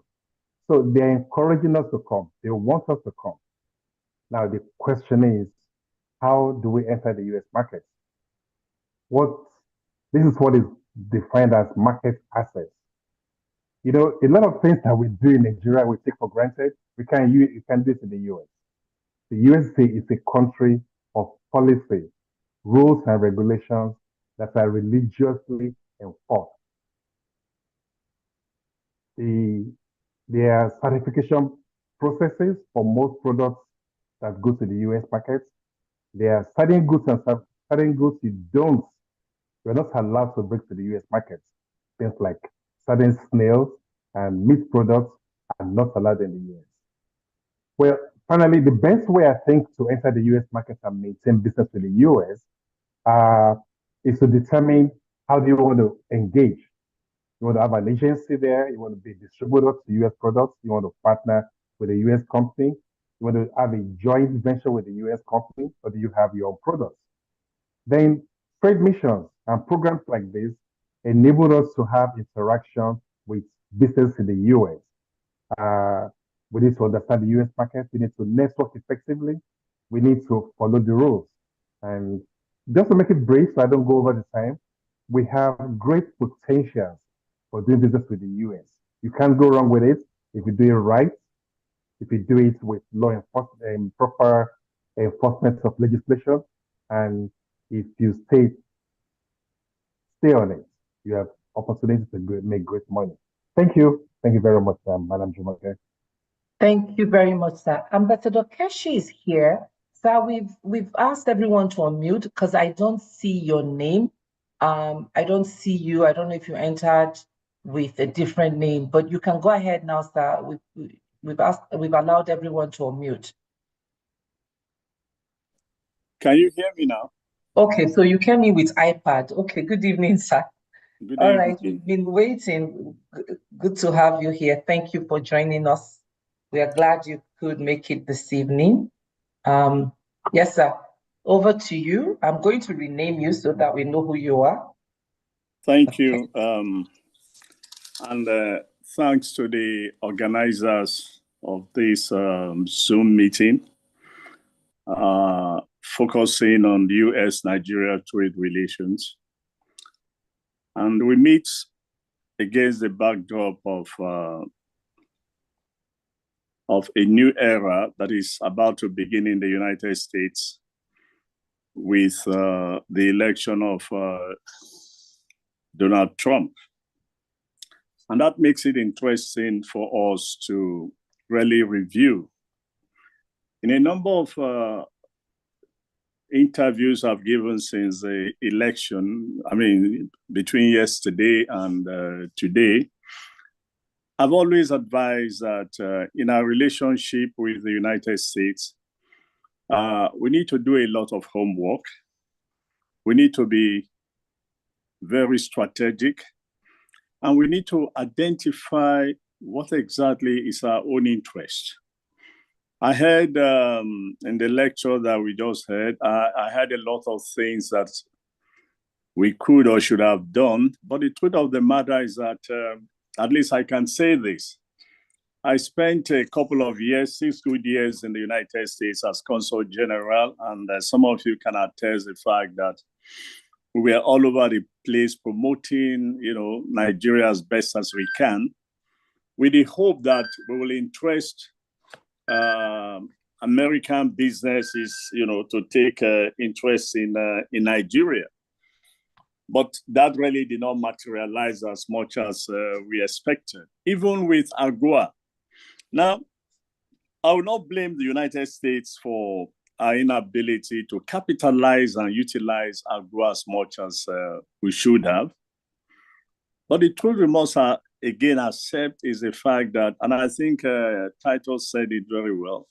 So they're encouraging us to come. They want us to come. Now the question is, how do we enter the US market? This is what is defined as market access. You know, a lot of things that we do in Nigeria we take for granted. You can do it in the US. The USA is a country of policy, rules and regulations that are religiously enforced. There are certification processes for most products that go to the US market. There are certain goods and certain goods you're not allowed to bring to the US market. Things like certain snails and meat products are not allowed in the US. Well, finally, the best way I think to enter the US market and maintain business with the US is to determine how do you want to engage. You want to have an agency there, you want to be a distributor to US products, you want to partner with a US company, you want to have a joint venture with a US company, or do you have your own products? Then trade missions and programs like this enable us to have interaction with business in the US. We need to understand the US market. We need to network effectively. We need to follow the rules. And just to make it brief, so I don't go over the time, we have great potential for doing business with the US. You can't go wrong with it if you do it right. if you do it with law enforcement, proper enforcement of legislation, and if you stay on it, you have opportunities to make great money. Thank you. Thank you very much, Madam Jumoke. Thank you very much, sir. Ambassador Keshi is here. Sir, we've asked everyone to unmute because I don't see your name. I don't see you. I don't know if you entered with a different name, but you can go ahead now, sir. We've allowed everyone to unmute. Can you hear me now? Okay, so you came in with iPad. Okay, good evening, sir. Good All evening. right, we've been waiting. Good to have you here. Thank you for joining us. We are glad you could make it this evening. Yes, sir. Over to you. I'm going to rename you so that we know who you are. Thank you. And thanks to the organizers of this Zoom meeting, focusing on U.S.-Nigeria trade relations. And we meet against the backdrop of a new era that is about to begin in the United States with the election of Donald Trump. And that makes it interesting for us to really review. In a number of interviews I've given since the election, I mean, between yesterday and today, I've always advised that in our relationship with the United States, we need to do a lot of homework. We need to be very strategic, and we need to identify what exactly is our own interest. I heard in the lecture that we just heard, I had a lot of things that we could or should have done, but the truth of the matter is that at least I can say this. I spent a couple of years, 6 good years in the United States as Consul General, and some of you can attest the fact that we are all over the place promoting, Nigeria as best as we can, with the hope that we will interest American businesses, to take interest in Nigeria. But that really did not materialize as much as we expected, even with AGOA. Now, I will not blame the United States for our inability to capitalize and utilize AGOA as much as we should have. But the truth we must again accept is the fact that, and I think Titus said it very well,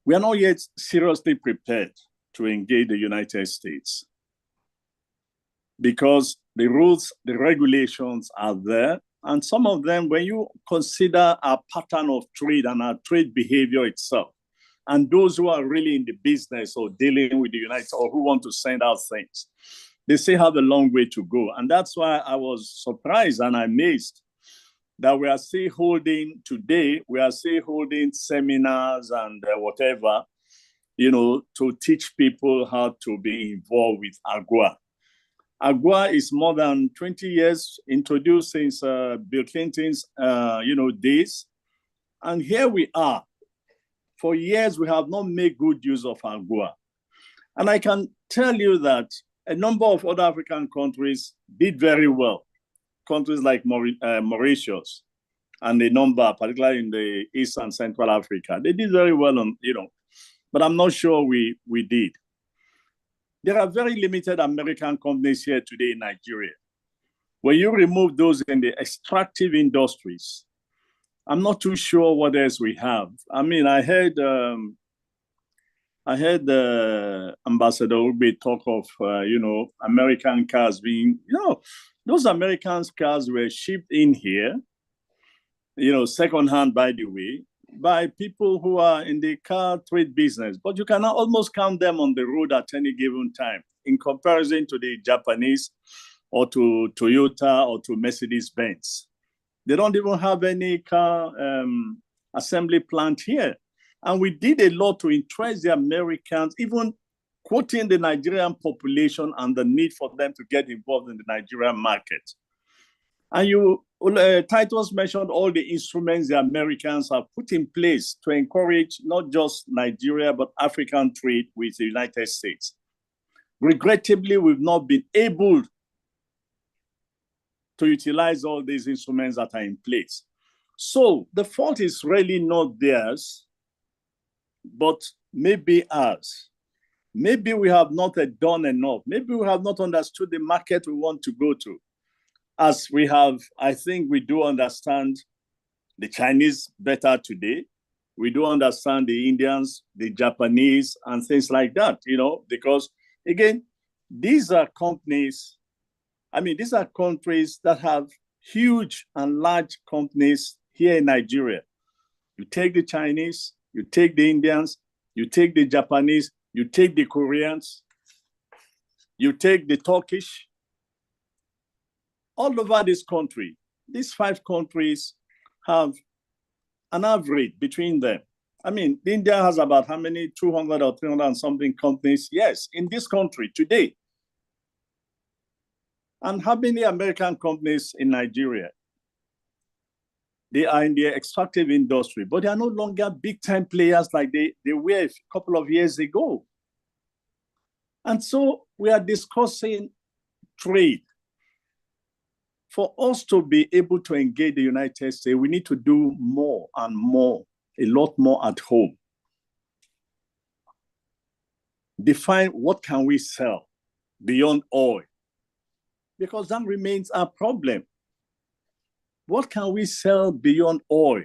we are not yet seriously prepared to engage the United States because the rules, the regulations are there. And some of them, when you consider our pattern of trade and our trade behavior itself, and those who are really in the business or dealing with the United or who want to send out things, they still have a long way to go. And that's why I was surprised and amazed that we are still holding today, seminars and whatever, to teach people how to be involved with AGOA. AGOA is more than 20 years introduced since Bill Clinton's, days. And here we are. For years, we have not made good use of AGOA. And I can tell you that a number of other African countries did very well. Countries like Mauritius and a number, particularly in the East and Central Africa, they did very well on, but I'm not sure we did. There are very limited American companies here today in Nigeria. When you remove those in the extractive industries, I'm not too sure what else we have. I mean, I heard Ambassador Ugbe talk of, American cars being, those American cars were shipped in here, secondhand, by the way, by people who are in the car trade business. But you can almost count them on the road at any given time in comparison to the Japanese or to Toyota or to Mercedes-Benz. They don't even have any car assembly plant here. And we did a lot to interest the Americans, even quoting the Nigerian population and the need for them to get involved in the Nigerian market. And Titus mentioned all the instruments the Americans have put in place to encourage not just Nigeria, but African trade with the United States. Regrettably, we've not been able to utilize all these instruments that are in place. So the fault is really not theirs, but maybe ours. Maybe we have not done enough. Maybe we have not understood the market we want to go to. As we have, I think we do understand the Chinese better today. We do understand the Indians, the Japanese, and things like that, because again, these are companies, these are countries that have huge and large companies here in Nigeria. You take the Chinese, you take the Indians, you take the Japanese, you take the Koreans, you take the Turkish. All over this country, these 5 countries have an average between them. India has about how many, 200 or 300 and something companies? Yes, in this country today. And how many American companies in Nigeria? They are in the extractive industry, but they are no longer big-time players like they were a couple of years ago. And so we are discussing trade. For us to be able to engage the United States, we need to do more and more, a lot more at home. Define what can we sell beyond oil, because that remains our problem. What can we sell beyond oil?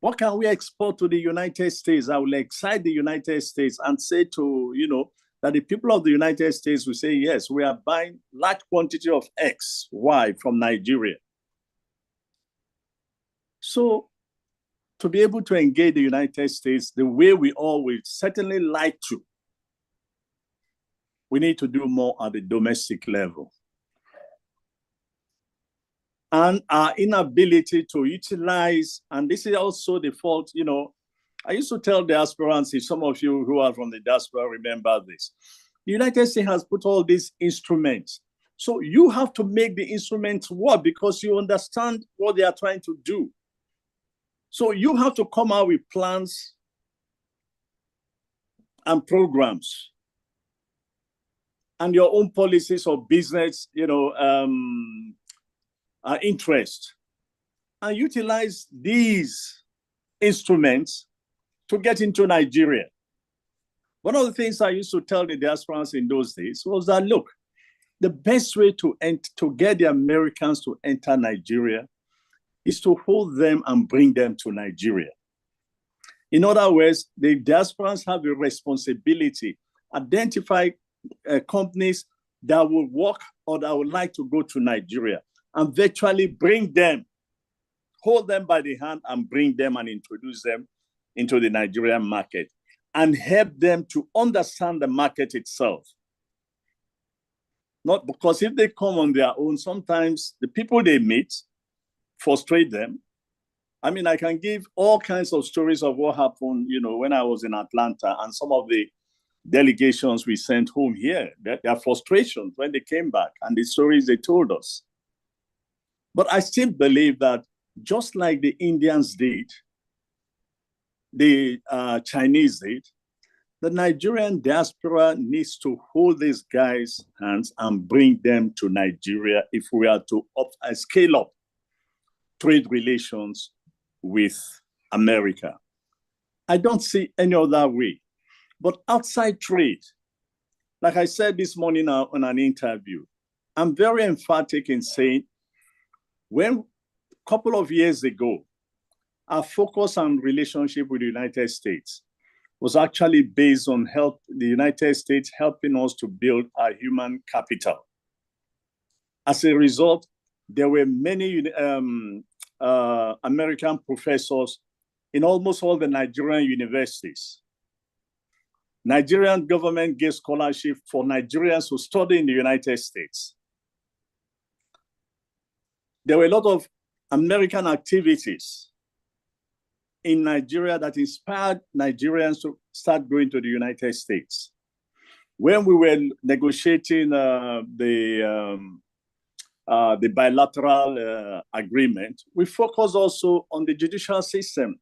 What can we export to the United States? I will excite the United States and say to, that the people of the United States will say, yes, we are buying large quantity of X, Y from Nigeria. So to be able to engage the United States the way we all would certainly like to, we need to do more at the domestic level. And our inability to utilize, and this is also the fault, I used to tell diasporans, if some of you who are from the diaspora remember this, the United States has put all these instruments. So you have to make the instruments work because you understand what they are trying to do. So you have to come out with plans and programs and your own policies of business, interest, and utilize these instruments to get into Nigeria. One of the things I used to tell the diasporans in those days was that, look, the best way to get the Americans to enter Nigeria is to hold them and bring them to Nigeria. In other words, the diasporans have a responsibility, identify companies that will work or that would like to go to Nigeria and virtually bring them, hold them by the hand and bring them and introduce them into the Nigerian market and help them to understand the market itself. Not because if they come on their own, sometimes the people they meet frustrate them. I can give all kinds of stories of what happened, when I was in Atlanta and some of the delegations we sent home here, their frustrations when they came back and the stories they told us. But I still believe that just like the Indians did, the Chinese did, the Nigerian diaspora needs to hold these guys' hands and bring them to Nigeria if we are to scale up trade relations with America. I don't see any other way. But outside trade, like I said this morning on an interview, I'm very emphatic in saying when a couple of years ago, our focus on relationship with the United States was actually based on the United States helping us to build our human capital. As a result, there were many American professors in almost all the Nigerian universities. Nigerian government gave scholarship for Nigerians who study in the United States. There were a lot of American activities in Nigeria that inspired Nigerians to start going to the United States. When we were negotiating the the bilateral agreement, we focus also on the judicial system.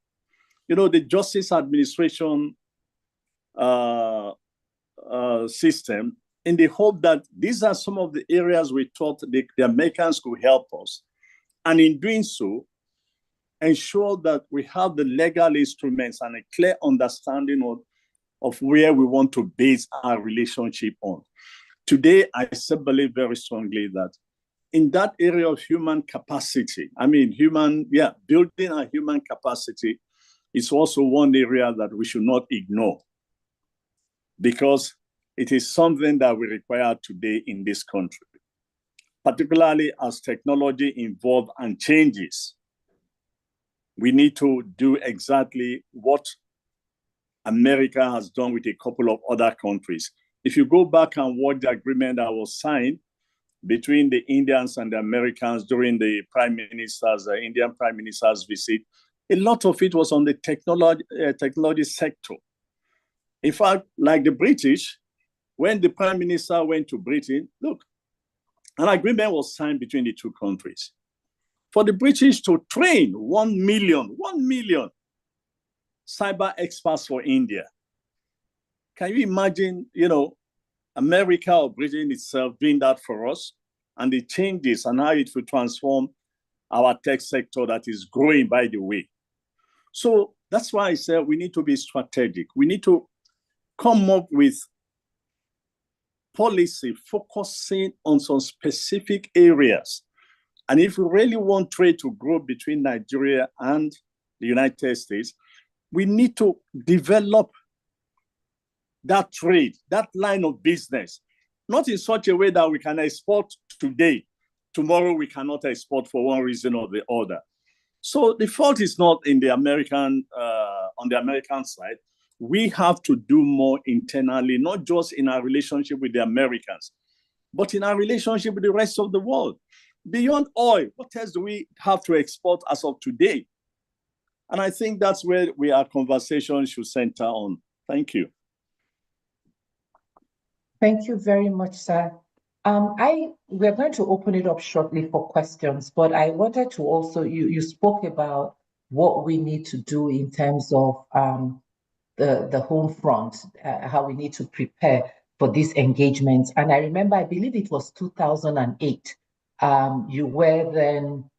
You know, the justice administration system, in the hope that these are some of the areas we thought the Americans could help us. And in doing so, ensure that we have the legal instruments and a clear understanding of where we want to base our relationship on. Today, I still believe very strongly that in that area of human capacity, building a human capacity is also one area that we should not ignore, because it is something that we require today in this country, particularly as technology evolves and changes. We need to do exactly what America has done with a couple of other countries. If you go back and watch the agreement that was signed between the Indians and the Americans during the Indian Prime Minister's visit, a lot of it was on the technology sector. In fact, like the British, when the Prime Minister went to Britain, look, an agreement was signed between the two countries for the British to train 1 million cyber experts for India. Can you imagine, America or Britain itself doing that for us, and the changes and how it will transform our tech sector that is growing, by the way. So that's why I said we need to be strategic. We need to come up with policy focusing on some specific areas. And if we really want trade to grow between Nigeria and the United States, we need to develop that trade, that line of business, not in such a way that we can export today. Tomorrow we cannot export for one reason or the other. So the fault is not in the American, on the American side. We have to do more internally, not just in our relationship with the Americans, but in our relationship with the rest of the world. Beyond oil, what else do we have to export as of today? And I think that's where our conversation should center on. Thank you. Thank you very much, sir. We're going to open it up shortly for questions, but I wanted to also, you spoke about what we need to do in terms of the home front, how we need to prepare for these engagements. And I remember, I believe it was 2008. You were then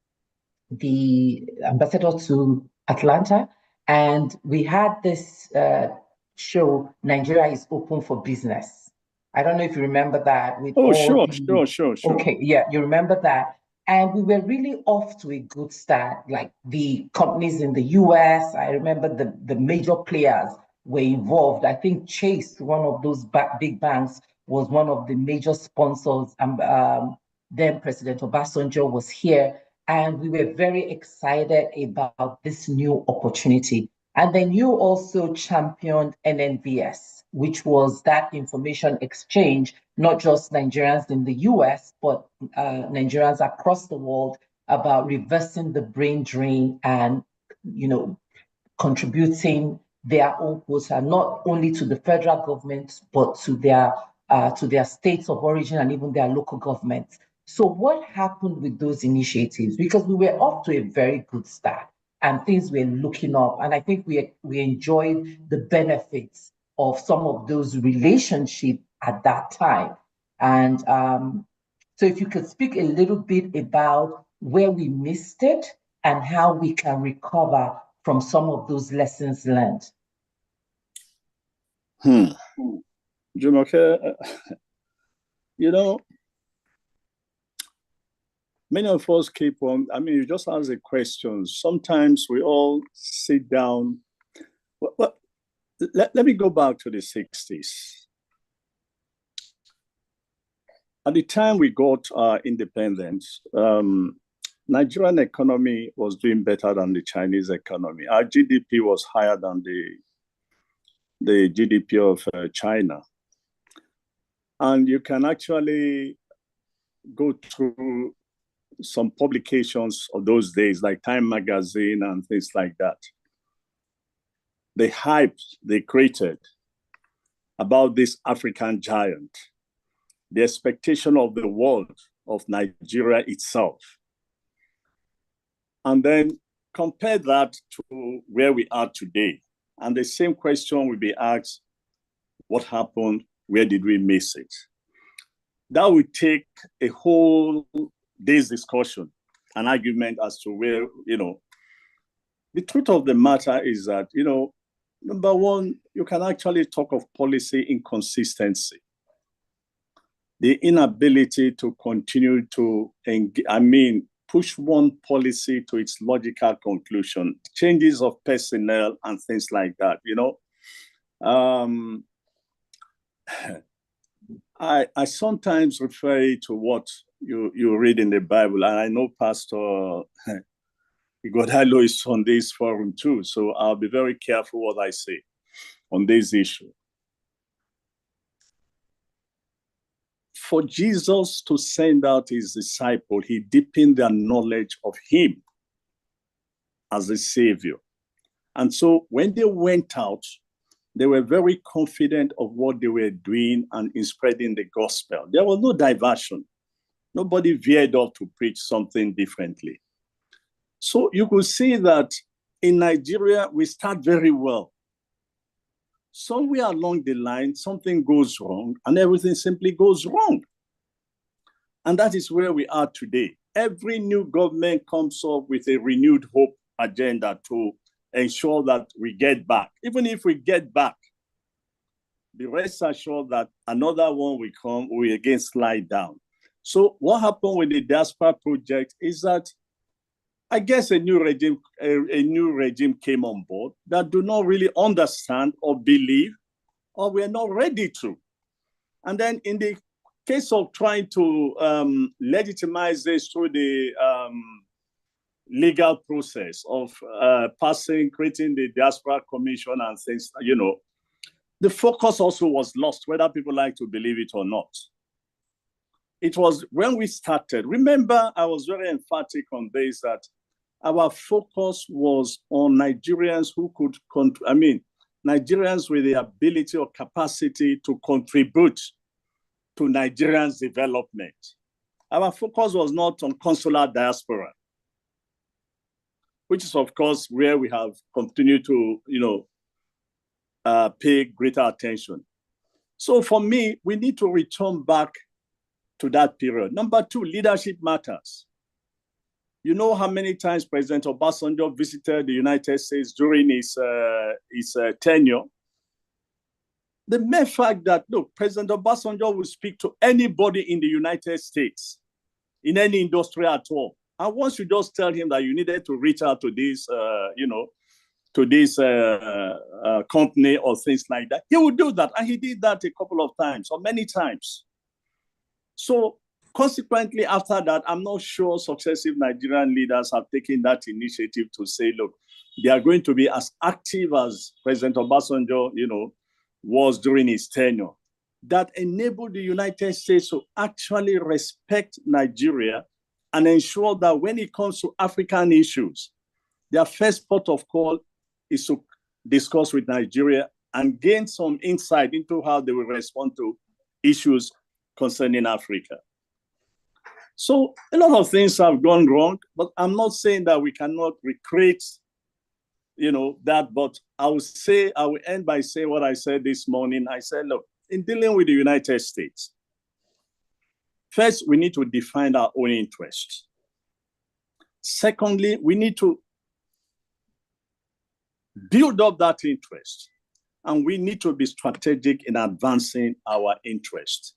the ambassador to Atlanta, and we had this show, Nigeria is Open for Business. I don't know if you remember that. Sure. Okay, yeah, you remember that. And we were really off to a good start, like the companies in the US. I remember the major players were involved. I think Chase, one of those big banks, was one of the major sponsors. Then President Obasanjo was here, and we were very excited about this new opportunity. And then you also championed NNVS, which was that information exchange, not just Nigerians in the US, but Nigerians across the world, about reversing the brain drain and, contributing their own quota, not only to the federal government, but to their states of origin and even their local governments. So what happened with those initiatives? Because we were off to a very good start and things were looking up. And I think we enjoyed the benefits of some of those relationships at that time. And so if you could speak a little bit about where we missed it and how we can recover from some of those lessons learned. Jumoke, many of us keep on, you just ask a question. Sometimes we all sit down. Let me go back to the 60s. At the time we got our independence, Nigerian economy was doing better than the Chinese economy. Our GDP was higher than the GDP of China. And you can actually go through some publications of those days, like Time Magazine and things like that. The hype they created about this African giant, the expectation of the world of Nigeria itself. And then compare that to where we are today. And the same question will be asked, what happened? Where did we miss it? That would take a whole day's discussion, an argument as to where, the truth of the matter is that, number one, you can actually talk of policy inconsistency. The inability to continue to, push one policy to its logical conclusion, changes of personnel and things like that, I sometimes refer to what you read in the Bible, and I know Pastor Ighodalo is on this forum too, so I'll be very careful what I say on this issue. For Jesus to send out his disciple, he deepened their knowledge of him as a savior. And so when they went out, they were very confident of what they were doing and in spreading the gospel. There was no diversion. Nobody veered off to preach something differently. So you could see that in Nigeria, we start very well. Somewhere along the line, something goes wrong and everything simply goes wrong. And that is where we are today. Every new government comes up with a renewed hope agenda to ensure that we get back. Even if we get back, the rest assured that another one will come, we again slide down. So what happened with the Diaspora Project is that I guess a new regime came on board that do not really understand or believe, or we're not ready to. And then in the case of trying to legitimize this through the legal process of creating the Diaspora Commission and things, the focus also was lost, whether people like to believe it or not. It was when we started, remember, I was very emphatic on this, that our focus was on Nigerians who could, Nigerians with the ability or capacity to contribute to Nigerians' development. Our focus was not on consular diaspora, which is, of course, where we have continued to, pay greater attention. So for me, we need to return back to that period. Number two, leadership matters. You know how many times President Obasanjo visited the United States during his tenure? The mere fact that, look, President Obasanjo will speak to anybody in the United States, in any industry at all. And once you just tell him that you needed to reach out to this, to this company or things like that, he would do that. And he did that a couple of times or many times. So consequently, after that, I'm not sure successive Nigerian leaders have taken that initiative to say, look, they are going to be as active as President Obasanjo, was during his tenure. That enabled the United States to actually respect Nigeria and ensure that when it comes to African issues, their first port of call is to discuss with Nigeria and gain some insight into how they will respond to issues concerning Africa. So a lot of things have gone wrong, but I'm not saying that we cannot recreate, that, but I will end by saying what I said this morning. I said, look, in dealing with the United States, first, we need to define our own interests. Secondly, we need to build up that interest, and we need to be strategic in advancing our interests.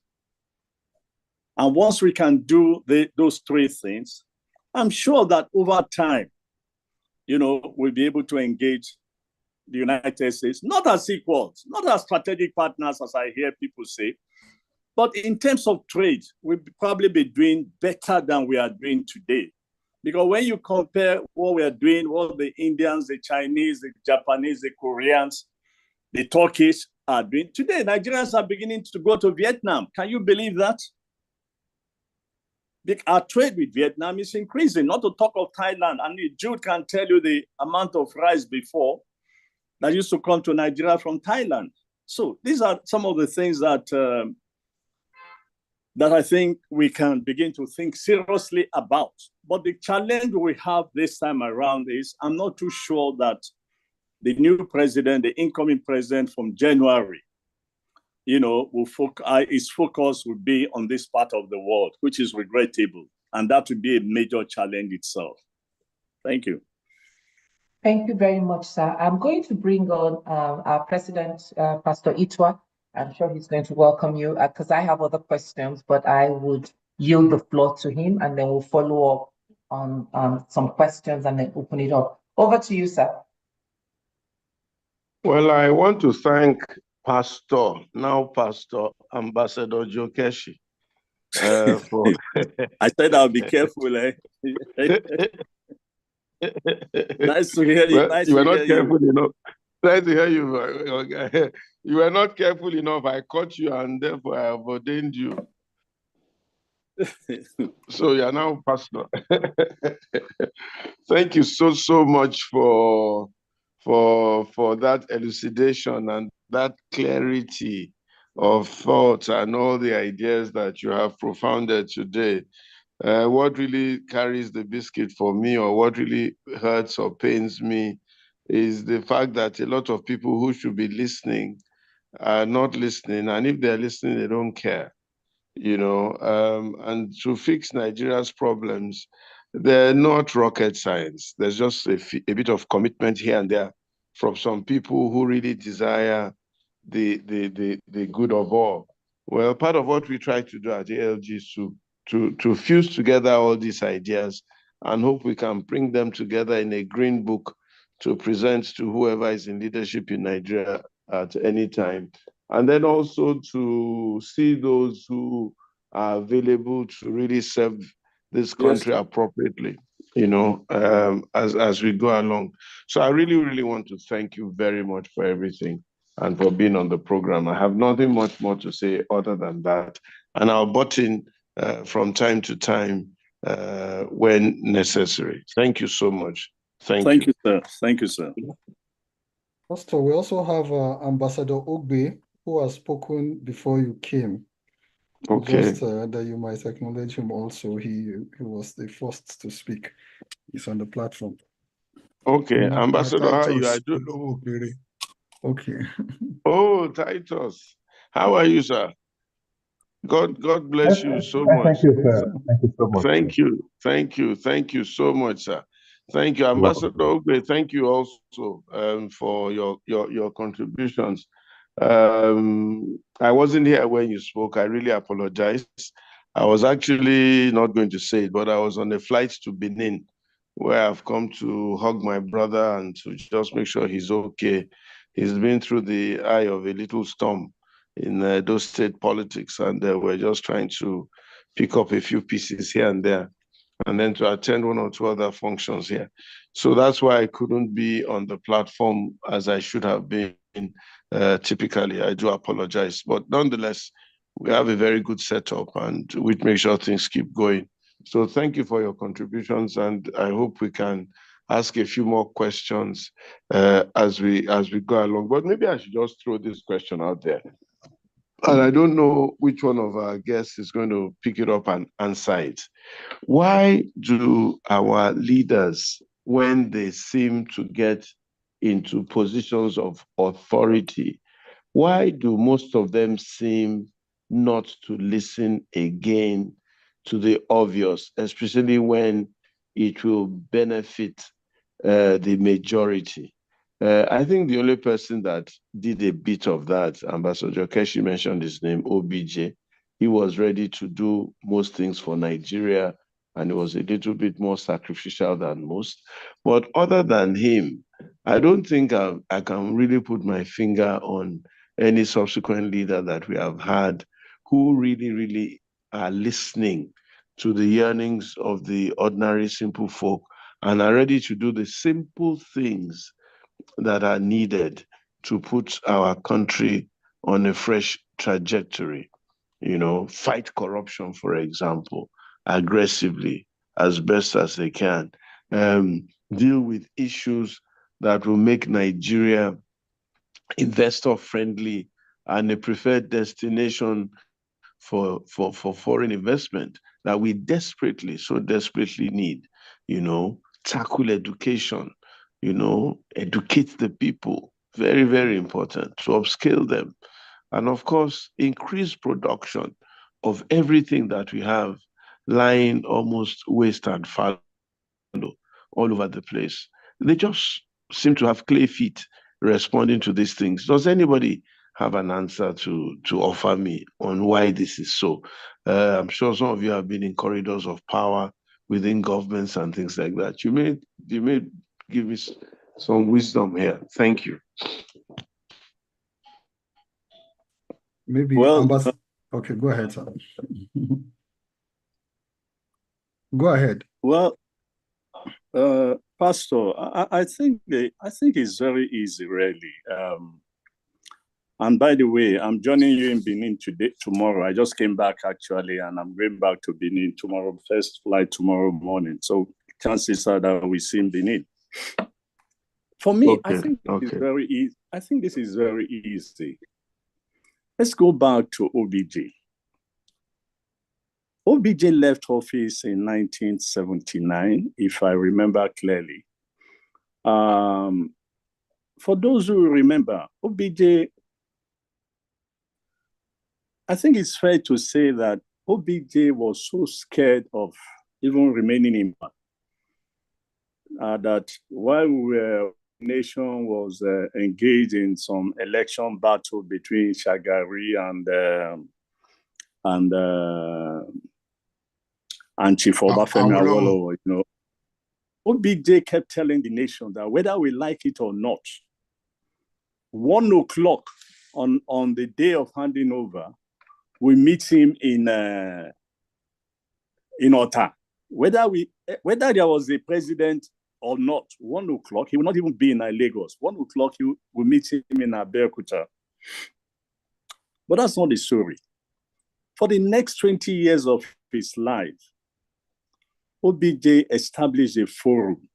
And once we can do those three things, I'm sure that over time, we'll be able to engage the United States, not as equals, not as strategic partners, as I hear people say, but in terms of trade, we'll probably be doing better than we are doing today. Because when you compare what we are doing, what the Indians, the Chinese, the Japanese, the Koreans, the Turkish are doing today, Nigerians are beginning to go to Vietnam. Can you believe that? Our trade with Vietnam is increasing, not to talk of Thailand. And Jude can tell you the amount of rice before that used to come to Nigeria from Thailand. So these are some of the things that that I think we can begin to think seriously about. But the challenge we have this time around is I'm not too sure that the new president, the incoming president from January, his focus will be on this part of the world, which is regrettable. And that would be a major challenge itself. Thank you. Thank you very much, sir. I'm going to bring on our president, Pastor Itwa. I'm sure he's going to welcome you because I have other questions, but I would yield the floor to him and then we'll follow up on some questions and then open it up. Over to you, sir. Well, I want to thank Pastor Ambassador Joe Keshi. For I said I'll be careful. Nice to hear you. Well, you were not careful enough. Nice to hear you. You were not careful enough. I caught you and therefore I have ordained you. So you are now pastor. Thank you so much for that elucidation and that clarity of thought and all the ideas that you have propounded today. What really carries the biscuit for me, or what really hurts or pains me, is the fact that a lot of people who should be listening are not listening, and if they're listening, they don't care. And to fix Nigeria's problems, they're not rocket science. There's just a bit of commitment here and there from some people who really desire the good of all. Well, part of what we try to do at ALG is to fuse together all these ideas and hope we can bring them together in a green book to present to whoever is in leadership in Nigeria at any time. And then also to see those who are available to really serve this country appropriately, as we go along. So I really, really want to thank you very much for everything and for being on the program. I have nothing much more to say other than that. And I'll butt in from time to time when necessary. Thank you so much. Thank you, sir. Thank you, sir. Pastor, we also have Ambassador Ogbe, who has spoken before you came. Okay. Just that you might acknowledge him also. He was the first to speak. He's on the platform. Okay, Ambassador, how are you? I do. Okay. Oh, Titus, how are you, sir? God bless you so much. Thank you, sir. Thank you so much. Thank you so much, sir. Thank you, Ambassador Ogbe. Thank you also for your contributions. I wasn't here when you spoke. I really apologize. I was actually not going to say it, but I was on a flight to Benin, where I've come to hug my brother and to just make sure he's okay. He's been through the eye of a little storm in those state politics, and we're just trying to pick up a few pieces here and there, and then to attend one or two other functions here. So that's why I couldn't be on the platform as I should have been. Typically, I do apologize, but nonetheless, we have a very good setup and we make sure things keep going. So thank you for your contributions, and I hope we can ask a few more questions as we go along. But maybe I should just throw this question out there. And I don't know which one of our guests is going to pick it up and answer it. Why do our leaders, when they seem to get into positions of authority, why do most of them seem not to listen again to the obvious, especially when it will benefit the majority? I think the only person that did a bit of that, Ambassador Keshi mentioned his name, OBJ. He was ready to do most things for Nigeria, and he was a little bit more sacrificial than most. But other than him, I don't think I can really put my finger on any subsequent leader that we have had who really, really are listening to the yearnings of the ordinary, simple folk and are ready to do the simple things that are needed to put our country on a fresh trajectory. Fight corruption, for example, aggressively as best as they can. Deal with issues that will make Nigeria investor-friendly and a preferred destination for foreign investment that we so desperately need. Tackle education, educate the people. Very, very important to upscale them. And of course, increase production of everything that we have lying almost waste and fallow all over the place. They just seem to have clay feet responding to these things. Does anybody have an answer to offer me on why this is so? I'm sure some of you have been in corridors of power within governments and things like that. You may give me some wisdom here. Thank you. Maybe okay, go ahead, sir. Go ahead. Well, Pastor, I think it's very easy, really. And by the way, I'm joining you in Benin tomorrow. I just came back actually, and I'm going back to Benin tomorrow, first flight tomorrow morning. So chances are that we see in Benin. For me, okay, I think it's very easy. I think this is very easy. Let's go back to OBJ. OBJ left office in 1979, if I remember clearly. For those who remember, OBJ, I think it's fair to say that OBJ was so scared of even remaining in power that while nation was engaged in some election battle between Shagari and Chief Obafemi Awolowo, OBJ kept telling the nation that whether we like it or not, 1 o'clock on the day of handing over, we meet him in Ota. Whether there was a president or not, 1 o'clock, he will not even be in Lagos. 1 o'clock, we meet him in Abeokuta. But that's not the story. For the next 20 years of his life, OBJ established a forum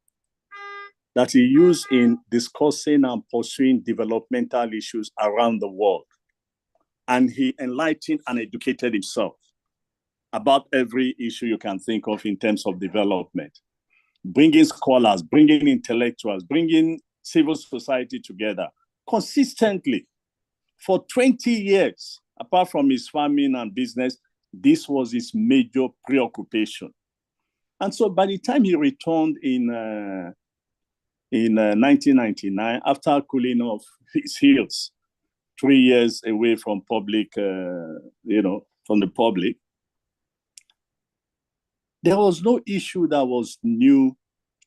that he used in discussing and pursuing developmental issues around the world. And he enlightened and educated himself about every issue you can think of in terms of development. Bringing scholars, bringing intellectuals, bringing civil society together consistently for 20 years. Apart from his farming and business, this was his major preoccupation. And so by the time he returned in 1999, after cooling off his heels, 3 years away from public, from the public, there was no issue that was new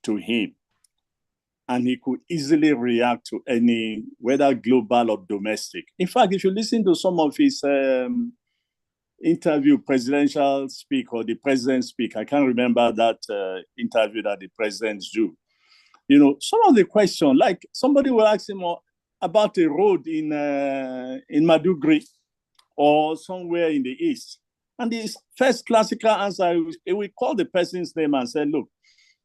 to him. And he could easily react to any, whether global or domestic. In fact, if you listen to some of his interview, presidential speak or the president speak, I can't remember that interview that the presidents do. Some of the questions, like somebody will ask him about a road in Madugri or somewhere in the east. And his first classical answer, he will call the person's name and say, look,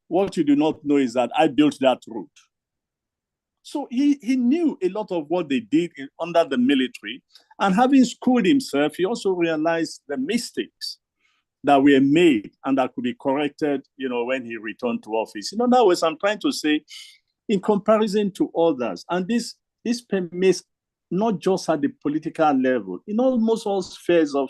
what you do not know is that I built that road. So he knew a lot of what they did under the military. And having schooled himself, he also realized the mistakes that were made and that could be corrected, when he returned to office. In other words, I'm trying to say, in comparison to others, and this permits not just at the political level, in almost all spheres of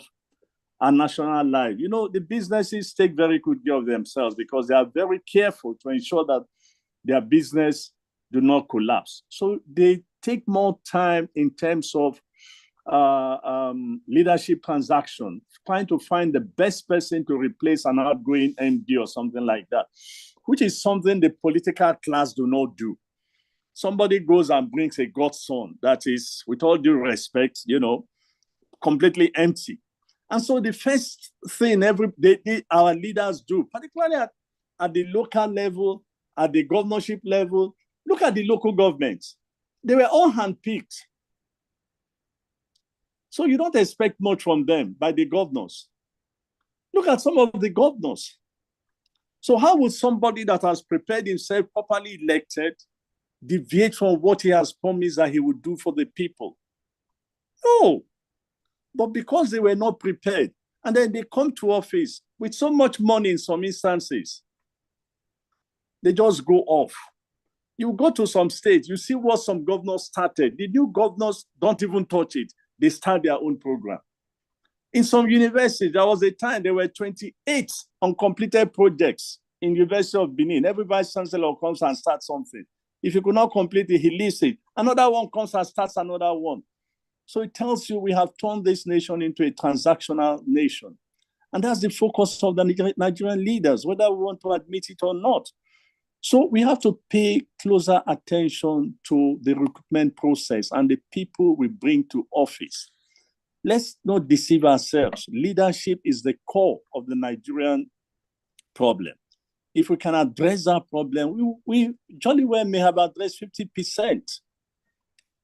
our national life. The businesses take very good care of themselves because they are very careful to ensure that their business do not collapse. So they take more time in terms of leadership transaction, trying to find the best person to replace an outgoing MD or something like that, which is something the political class do not do. Somebody goes and brings a godson that is, with all due respect, completely empty. And so the first thing our leaders do, particularly at the local level, at the governorship level, look at the local governments. They were all handpicked. So you don't expect much from them by the governors. Look at some of the governors. So how would somebody that has prepared himself, properly elected, deviate from what he has promised that he would do for the people? No. But because they were not prepared, and then they come to office with so much money in some instances, they just go off. You go to some states, you see what some governors started. The new governors don't even touch it. They start their own program. In some universities, there was a time there were 28 uncompleted projects in University of Benin. Every vice chancellor comes and starts something. If you could not complete it, he leaves it. Another one comes and starts another one. So it tells you we have turned this nation into a transactional nation. And that's the focus of the Nigerian leaders, whether we want to admit it or not. So we have to pay closer attention to the recruitment process and the people we bring to office. Let's not deceive ourselves. Leadership is the core of the Nigerian problem. If we can address that problem, we jolly well may have addressed 50%.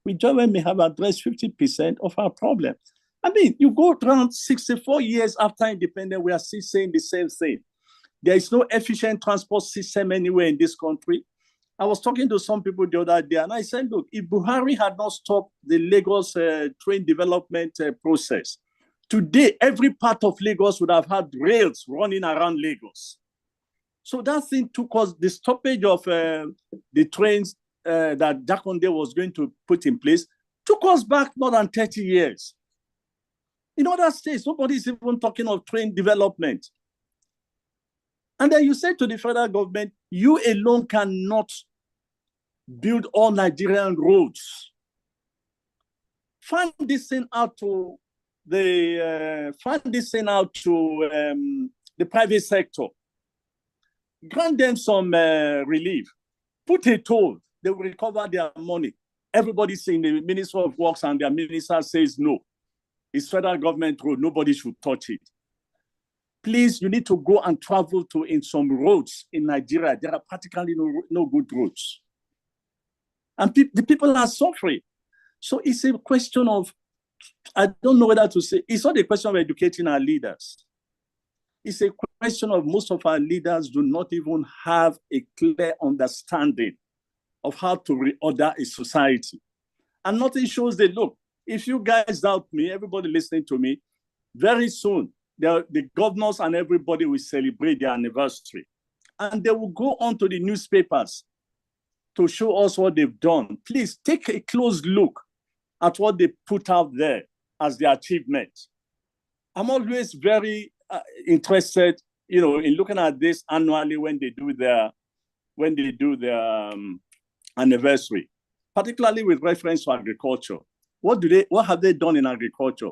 We jolly well may have addressed 50% of our problem. I mean, you go around 64 years after independence, we are still saying the same thing. There is no efficient transport system anywhere in this country. I was talking to some people the other day, and I said, look, if Buhari had not stopped the Lagos train development process, today, every part of Lagos would have had rails running around Lagos. So that thing took us, the stoppage of the trains that Jakonde was going to put in place, took us back more than 30 years. In other states, nobody's even talking of train development. And then you say to the federal government, you alone cannot build all Nigerian roads. Find this thing out to the private sector. Grant them some relief. Put a toll. They will recover their money. Everybody's saying the Minister of Works and their minister says no. It's federal government road. Nobody should touch it. Please, you need to go and travel to in some roads in Nigeria. There are practically no good roads. And the people are suffering. So it's a question of, I don't know whether to say, it's not a question of educating our leaders. It's a question of most of our leaders do not even have a clear understanding of how to reorder a society. And nothing shows that, look, if you guys doubt me, everybody listening to me, very soon, the governors and everybody will celebrate their anniversary. And they will go on to the newspapers to show us what they've done. Please take a close look at what they put out there as their achievement. I'm always very interested, in looking at this annually when they do their anniversary, particularly with reference to agriculture. What have they done in agriculture?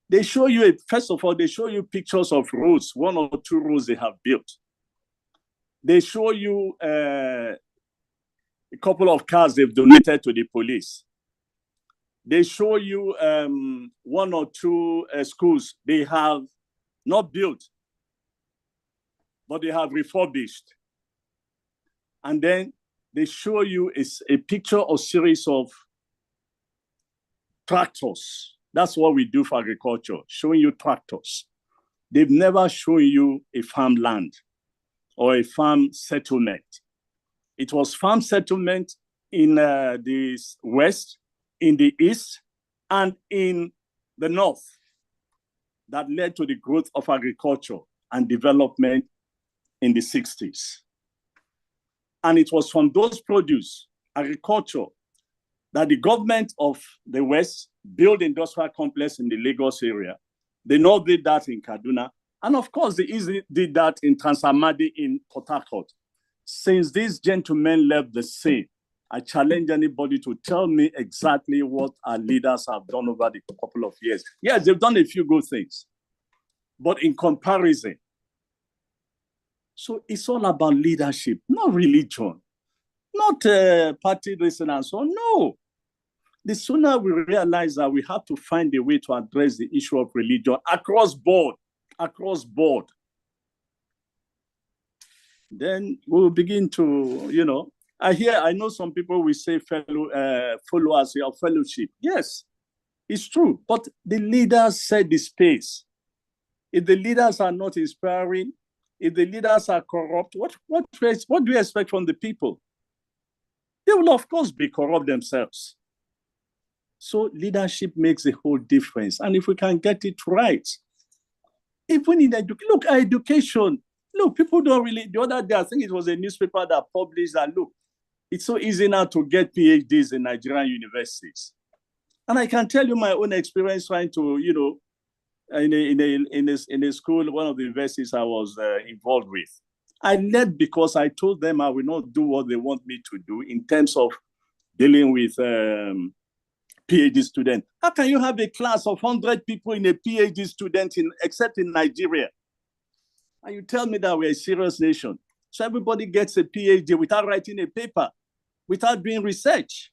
They show you, first of all, they show you pictures of roads, 1 or 2 roads they have built. They show you a couple of cars they've donated to the police. They show you 1 or 2 schools they have not built, but they have refurbished. And then they show you a picture or series of tractors. That's what we do for agriculture, showing you tractors. They've never shown you a farmland or a farm settlement. It was farm settlement in the west, in the east, and in the north that led to the growth of agriculture and development in the 60s. And it was from those produce, agriculture, that the government of the West built industrial complex in the Lagos area. They not did that in Kaduna. And of course, they easily did that in Transamadi in Port Harcourt. Since these gentlemen left the scene, I challenge anybody to tell me exactly what our leaders have done over the couple of years. Yes, they've done a few good things, but in comparison. So it's all about leadership, not religion, not party this and so on. No. The sooner we realize that we have to find a way to address the issue of religion across board, then we'll begin to, I know some people will say followers or fellowship. Yes, it's true. But the leaders set the space. If the leaders are not inspiring, if the leaders are corrupt, what do you expect from the people? They will, of course, be corrupt themselves. So leadership makes a whole difference. And if we can get it right, even in education, look, people don't really, the other day, I think it was a newspaper that published that, look, it's so easy now to get PhDs in Nigerian universities. And I can tell you my own experience trying to, you know, in a school, one of the universities I was involved with. I led because I told them I will not do what they want me to do in terms of dealing with PhD students. How can you have a class of 100 people in a PhD student except in Nigeria? And you tell me that we're a serious nation. So everybody gets a PhD without writing a paper, without doing research.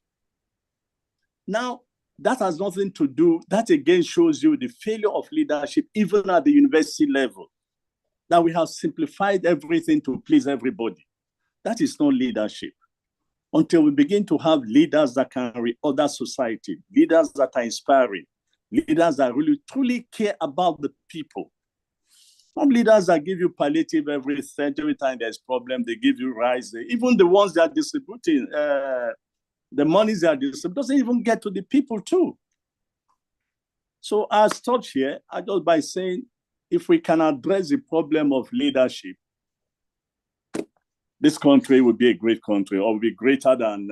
Now, that has nothing to do, that again shows you the failure of leadership, even at the university level, that we have simplified everything to please everybody. That is not leadership. Until we begin to have leaders that can reorder society, leaders that are inspiring, leaders that really truly care about the people. Some leaders that give you palliative every time there's problem, they give you rice. Even the ones that are distributing the monies that are distributed doesn't even get to the people too. So I'll stop here just by saying, if we can address the problem of leadership, this country will be a great country, or will be greater than,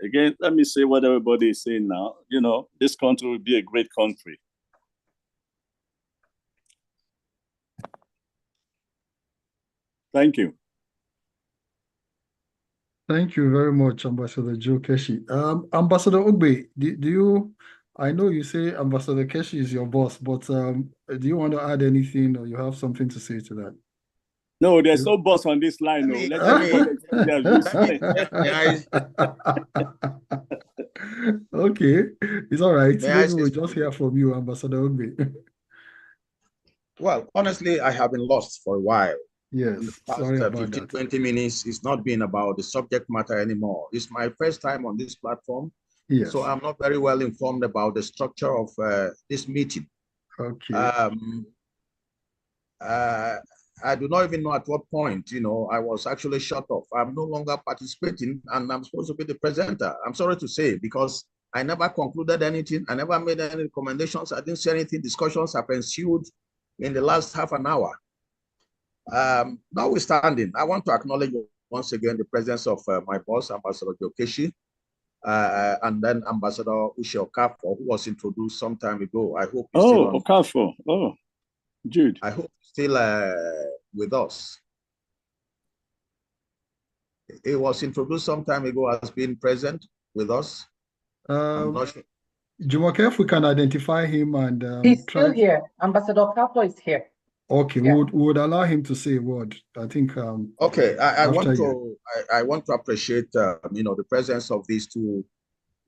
again, let me say what everybody is saying now, you know, this country will be a great country. Thank you. Thank you very much, Ambassador Joe Keshi. Ambassador Ogbe, do you, I know you say Ambassador Keshi is your boss, but do you want to add anything, or you have something to say to that? No, there's no boss on this line. Okay, it's all right. Maybe we'll just hear from you, Ambassador Ogbe. Well, honestly, I have been lost for a while. Yes, in the past, sorry about 15, that. 20 minutes, it's not been about the subject matter anymore. It's my first time on this platform. Yes. So I'm not very well informed about the structure of this meeting. Okay. I do not even know at what point, you know, I was actually shut off. I'm no longer participating, and I'm supposed to be the presenter. I'm sorry to say, because I never concluded anything. I never made any recommendations. I didn't say anything. Discussions have ensued in the last half an hour. Notwithstanding, I want to acknowledge once again the presence of my boss, Ambassador Joe Keshi, and then Ambassador Uche Okafor, who was introduced some time ago. I hope he's still on. Okafor. Oh, Jude. I hope he's still with us. He was introduced some time ago as being present with us. I'm not sure. Jumoke, if we can identify him and he's still here. Ambassador Okafor is here. Okay, yeah. we would allow him to say a word. I think. Okay, I want to appreciate you know, the presence of these two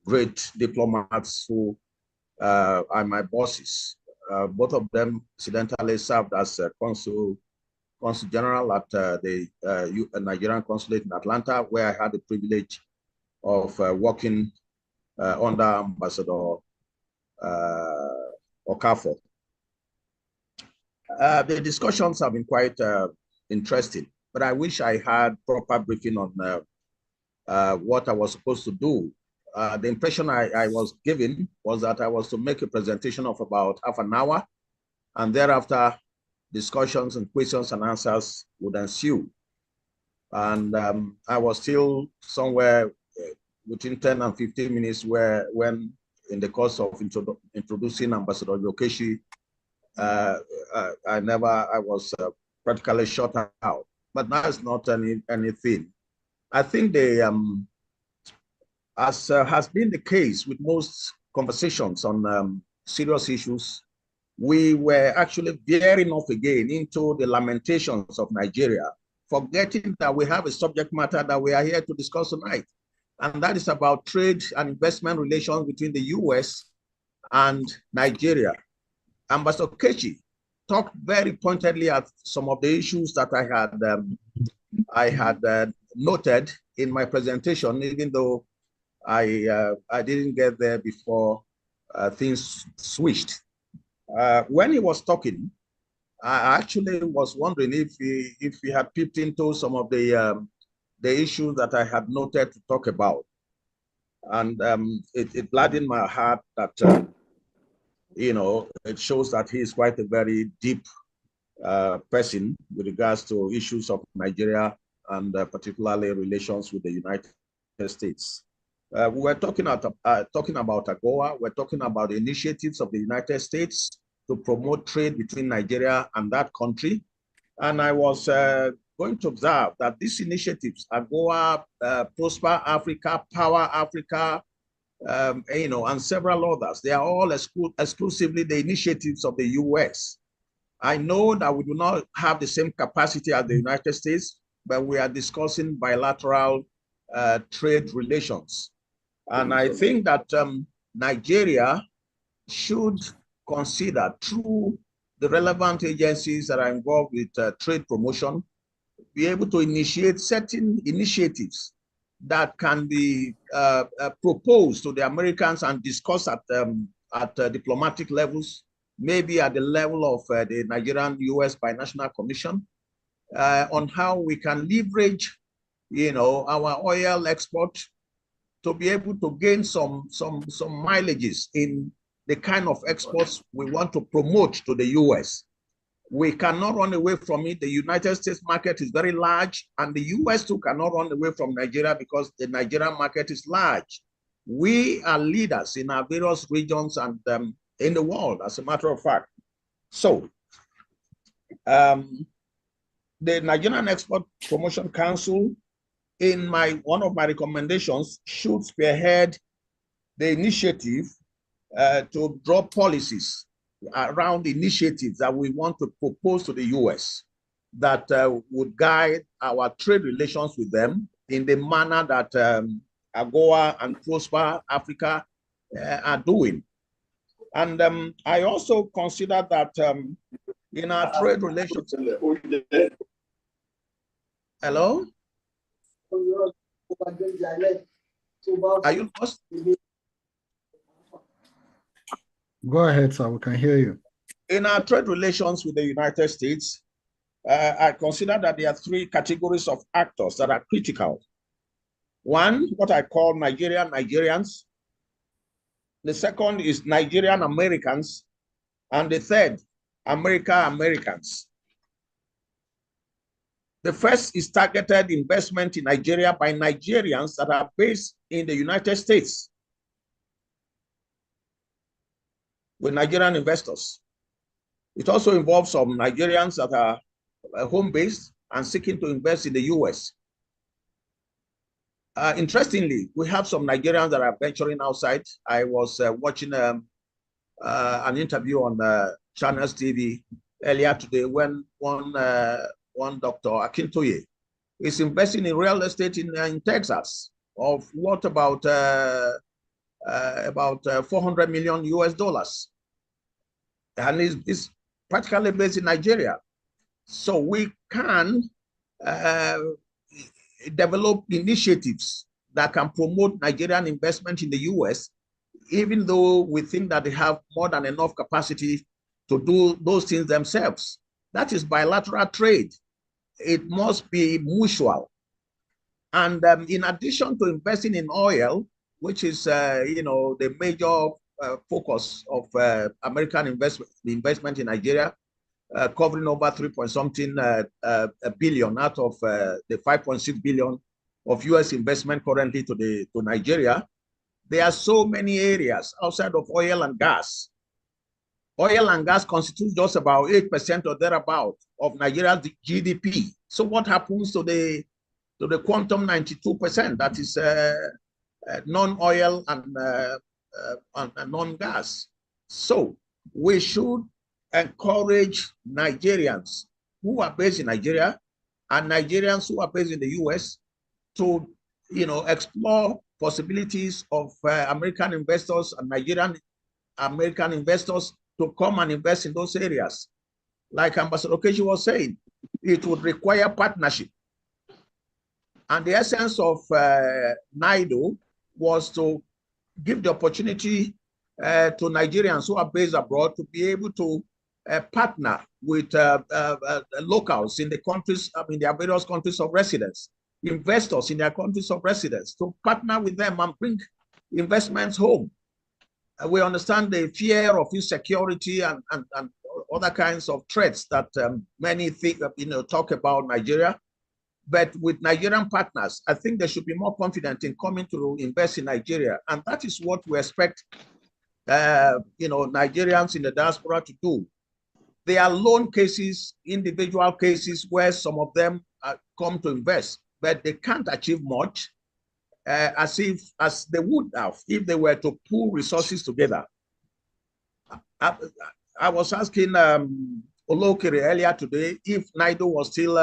great diplomats who are my bosses. Both of them incidentally served as Consul General at the Nigerian Consulate in Atlanta, where I had the privilege of working under Ambassador Okafor. The discussions have been quite interesting, but I wish I had proper briefing on what I was supposed to do. The impression I was given was that I was to make a presentation of about half an hour, and thereafter discussions and questions and answers would ensue. And I was still somewhere between 10 and 15 minutes when in the course of introducing Ambassador Joe Keshi, I was practically shut out, but now it's not anything. I think they, as has been the case with most conversations on serious issues, we were actually veering off again into the lamentations of Nigeria, forgetting that we have a subject matter that we are here to discuss tonight, and that is about trade and investment relations between the US and Nigeria. Ambassador Keshi talked very pointedly at some of the issues that I had noted in my presentation, even though I didn't get there before things switched. When he was talking, I actually was wondering if he had peeped into some of the issues that I had noted to talk about. And it gladdened my heart that, you know, it shows that he is quite a very deep person with regards to issues of Nigeria and particularly relations with the United States. We were talking about AGOA. We're talking about the initiatives of the United States to promote trade between Nigeria and that country. And I was going to observe that these initiatives, AGOA, Prosper Africa, Power Africa, you know, and several others, they are all exclusively the initiatives of the US. I know that we do not have the same capacity as the United States, but we are discussing bilateral trade relations. And I think that Nigeria should consider, through the relevant agencies that are involved with trade promotion, be able to initiate certain initiatives that can be proposed to the Americans and discussed at diplomatic levels, maybe at the level of the Nigerian-US Binational Commission, on how we can leverage, you know, our oil export to be able to gain some mileages in the kind of exports we want to promote to the US. We cannot run away from it. The United States market is very large, and the US too cannot run away from Nigeria because the Nigerian market is large. We are leaders in our various regions and in the world, as a matter of fact. So, the Nigerian Export Promotion Council, in one of my recommendations, should spearhead the initiative to draw policies around initiatives that we want to propose to the US that would guide our trade relations with them in the manner that AGOA and Prosper Africa are doing. And I also consider that in our trade relations. Hello? Are you lost? Go ahead, sir. We can hear you. In our trade relations with the United States, I consider that there are three categories of actors that are critical. One, what I call Nigerians. The second is Nigerian Americans. And the third, Americans. The first is targeted investment in Nigeria by Nigerians that are based in the United States with Nigerian investors. It also involves some Nigerians that are home-based and seeking to invest in the US. Interestingly, we have some Nigerians that are venturing outside. I was watching an interview on Channels TV earlier today when one Dr. Akintoye is investing in real estate in Texas of what about $400 million US, and is practically based in Nigeria. So we can develop initiatives that can promote Nigerian investment in the US, even though we think that they have more than enough capacity to do those things themselves. That is bilateral trade. It must be mutual. And in addition to investing in oil, which is you know, the major focus of American investment in Nigeria, covering over 3-point-something billion out of the 5.6 billion of US investment currently to Nigeria. There are so many areas outside of oil and gas. Oil and gas constitutes just about 8% or thereabout of Nigeria's GDP. So what happens to the quantum 92% that is non-oil and non-gas? So we should encourage Nigerians who are based in Nigeria and Nigerians who are based in the US to, you know, explore possibilities of American investors and Nigerian American investors to come and invest in those areas. Like Ambassador Okechi was saying, it would require partnership. And the essence of NIDO was to give the opportunity to Nigerians who are based abroad to be able to partner with locals in the countries, I mean, their various countries of residence, investors in their countries of residence, to partner with them and bring investments home. We understand the fear of insecurity and other kinds of threats that many think, talk about Nigeria. But with Nigerian partners, I think they should be more confident in coming to invest in Nigeria. And that is what we expect, Nigerians in the diaspora to do. There are loan cases, individual cases where some of them come to invest, but they can't achieve much as they would have if they were to pool resources together. I was asking Olokere earlier today if NIDO was still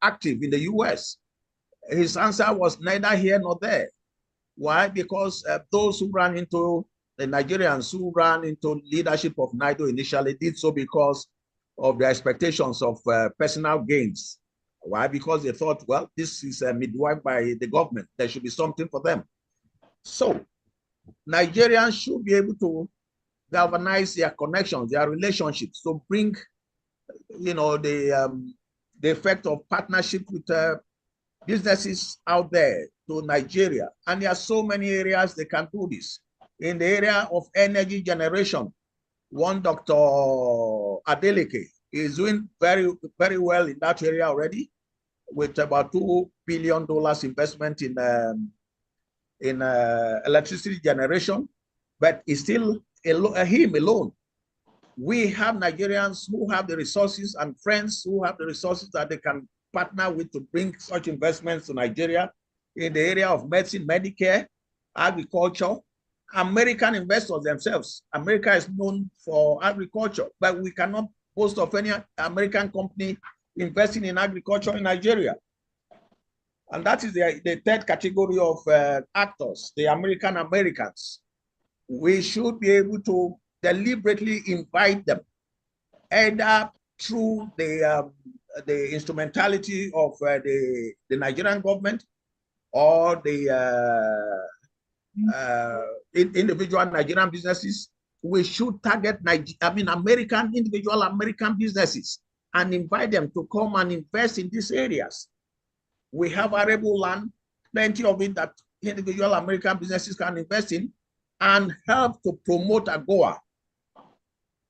active in the US. His answer was neither here nor there. Why? Because those who ran into the Nigerians who ran into leadership of NIDO initially did so because of their expectations of personal gains. Why? Because they thought, well, this is midwife by the government. There should be something for them. So Nigerians should be able to galvanize their connections, their relationships, to bring, the effect of partnership with businesses out there to Nigeria. And there are so many areas they can do this. In the area of energy generation, one Dr. Adeleke is doing very, very well in that area already, with about $2 billion investment in electricity generation, but it's still him alone. We have Nigerians who have the resources and friends who have the resources that they can partner with to bring such investments to Nigeria in the area of medicine, Medicare, agriculture. American investors themselves. America is known for agriculture, but we cannot boast of any American company investing in agriculture in Nigeria. And that is the third category of actors, the Americans. We should be able to deliberately invite them, either through the instrumentality of the Nigerian government or the individual Nigerian businesses. We should target individual American businesses and invite them to come and invest in these areas. We have arable land, plenty of it that individual American businesses can invest in and help to promote AGOA.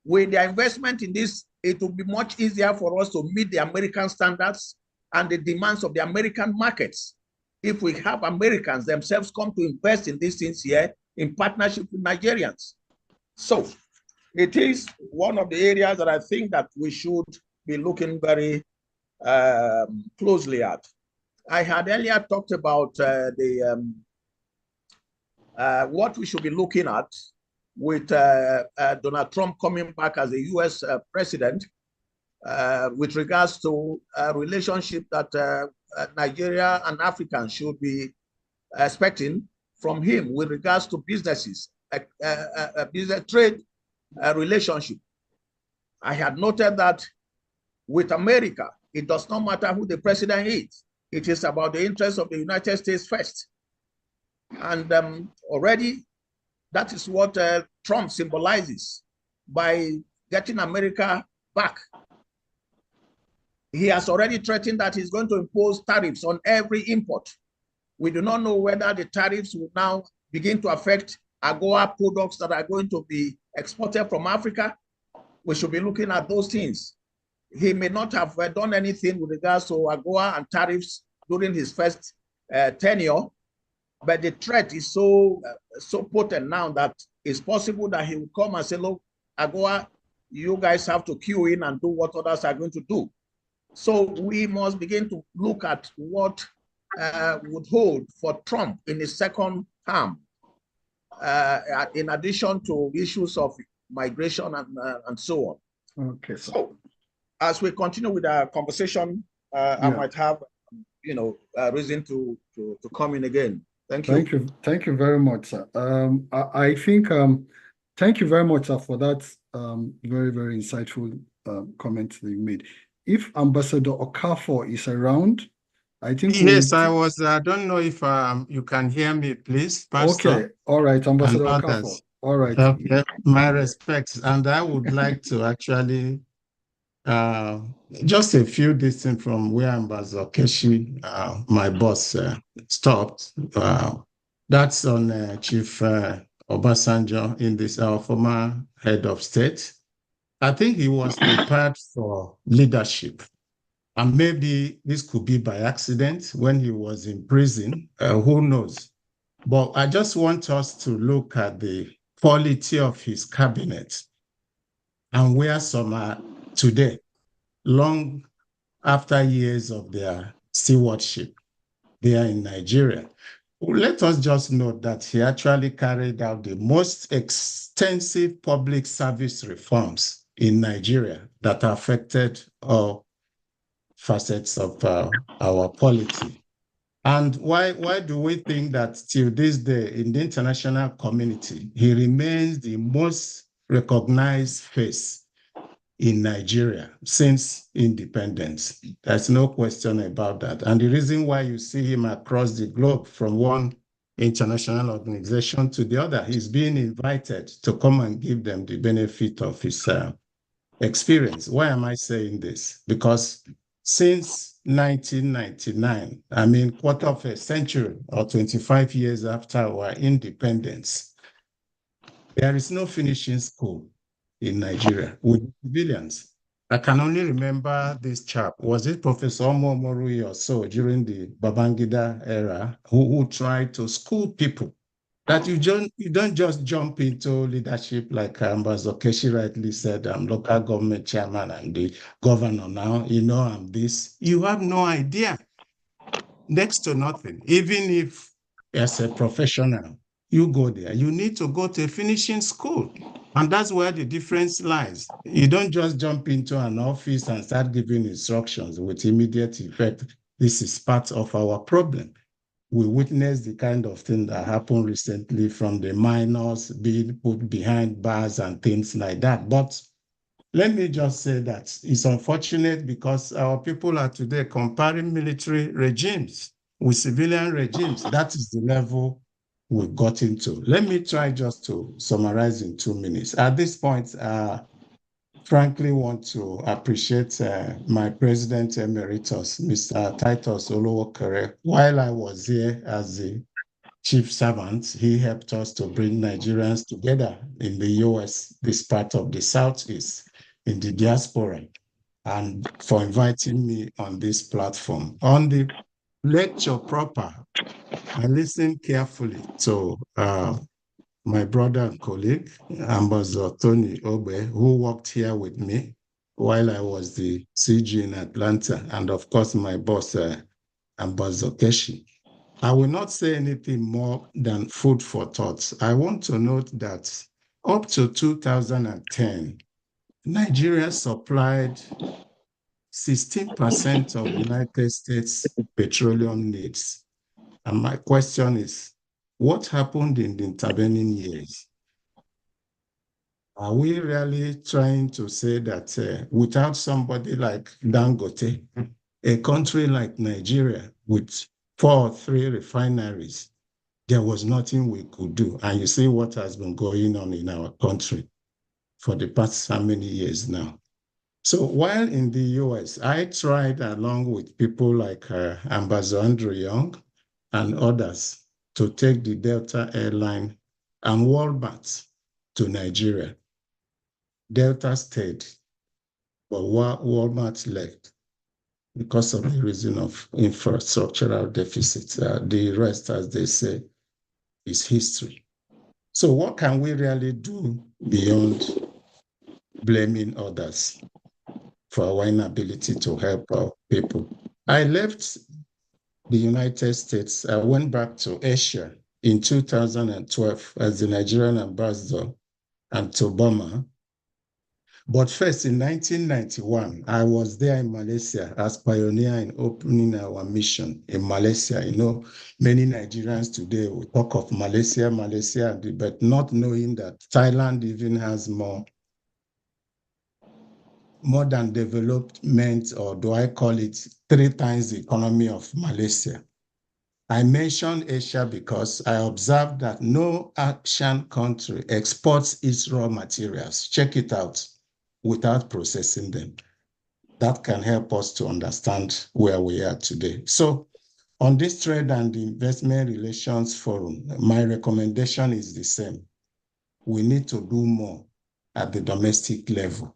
With their investment in this, it will be much easier for us to meet the American standards and the demands of the American markets if we have Americans themselves come to invest in these things here in partnership with Nigerians. So it is one of the areas that I think that we should be looking very closely at. I had earlier talked about what we should be looking at with Donald Trump coming back as a US president with regards to a relationship that Nigeria and Africans should be expecting from him with regards to businesses, a business trade relationship. I had noted that with America, it does not matter who the president is. It is about the interests of the United States first. And already that is what Trump symbolizes by getting America back. He has already threatened that he's going to impose tariffs on every import. We do not know whether the tariffs will now begin to affect AGOA products that are going to be exported from Africa. We should be looking at those things. He may not have done anything with regards to AGOA and tariffs during his first tenure, but the threat is so potent now that it's possible that he will come and say, look, AGOA, you guys have to queue in and do what others are going to do. So we must begin to look at what would hold for Trump in his second term, in addition to issues of migration and so on. Okay. So as we continue with our conversation, I might have, reason to come in again. Thank you. Thank you very much, sir. I think, thank you very much, sir, for that very, very insightful comment that you made. If Ambassador Okafor is around, I think. Yes, I was. I don't know if you can hear me, please, Pastor. Okay. All right, Ambassador Okafor. All right. Okay. My respects, and I would like to actually just a few distance from where Ambassador Keshi, my boss, stopped. That's on Chief Obasanjo in this, our former head of state. I think he was prepared for leadership. And maybe this could be by accident when he was in prison, who knows? But I just want us to look at the quality of his cabinet and where some are today, long after years of their stewardship there in Nigeria. Let us just note that he actually carried out the most extensive public service reforms in Nigeria that affected all facets of our polity. And why do we think that till this day in the international community, he remains the most recognized face in Nigeria since independence? There's no question about that. And the reason why you see him across the globe from one international organization to the other, he's being invited to come and give them the benefit of his experience. Why am I saying this? Because since 1999, I mean, quarter of a century or 25 years after our independence, there is no finishing school in Nigeria with civilians. I can only remember this chap. Was it Professor Omo Morui or so during the Babangida era who tried to school people that you don't just jump into leadership like Ambassador Keshi rightly said, I'm local government chairman, I'm the governor now, I'm this. You have no idea. Next to nothing. Even if as a professional, you go there, you need to go to a finishing school. And that's where the difference lies. You don't just jump into an office and start giving instructions with immediate effect. This is part of our problem. We witnessed the kind of thing that happened recently from the minors being put behind bars and things like that. But let me just say that it's unfortunate because our people are today comparing military regimes with civilian regimes. That is the level we've got into. Let me try just to summarize in 2 minutes. At this point, frankly want to appreciate my President Emeritus, Mr. Titus Oluokere. While I was here as the chief servant, he helped us to bring Nigerians together in the US, this part of the Southeast, in the diaspora, and for inviting me on this platform. On the lecture proper, I listened carefully to my brother and colleague, Ambassador Tony Ogbe, who worked here with me while I was the CG in Atlanta, and of course, my boss, Ambassador Keshi. I will not say anything more than food for thought. I want to note that up to 2010, Nigeria supplied 16% of the United States petroleum needs. And my question is, what happened in the intervening years? Are we really trying to say that without somebody like Dangote, a country like Nigeria with 4 or 3 refineries, there was nothing we could do? And you see what has been going on in our country for the past how many years now? So while in the US, I tried along with people like Ambassador Andrew Young and others to take the Delta airline and Walmart to Nigeria. Delta stayed, but Walmart left because of the reason of infrastructural deficits. The rest, as they say, is history. So what can we really do beyond blaming others for our inability to help our people? I left the United States. I went back to Asia in 2012 as the Nigerian ambassador and to Burma. But first, in 1991, I was there in Malaysia as pioneer in opening our mission in Malaysia. Many Nigerians today will talk of Malaysia, but not knowing that Thailand even has more than development, or do I call it 3 times the economy of Malaysia. I mentioned Asia because I observed that no Asian country exports its raw materials, check it out, without processing them. That can help us to understand where we are today. So On this Trade and Investment Relations Forum, my recommendation is the same. We need to do more at the domestic level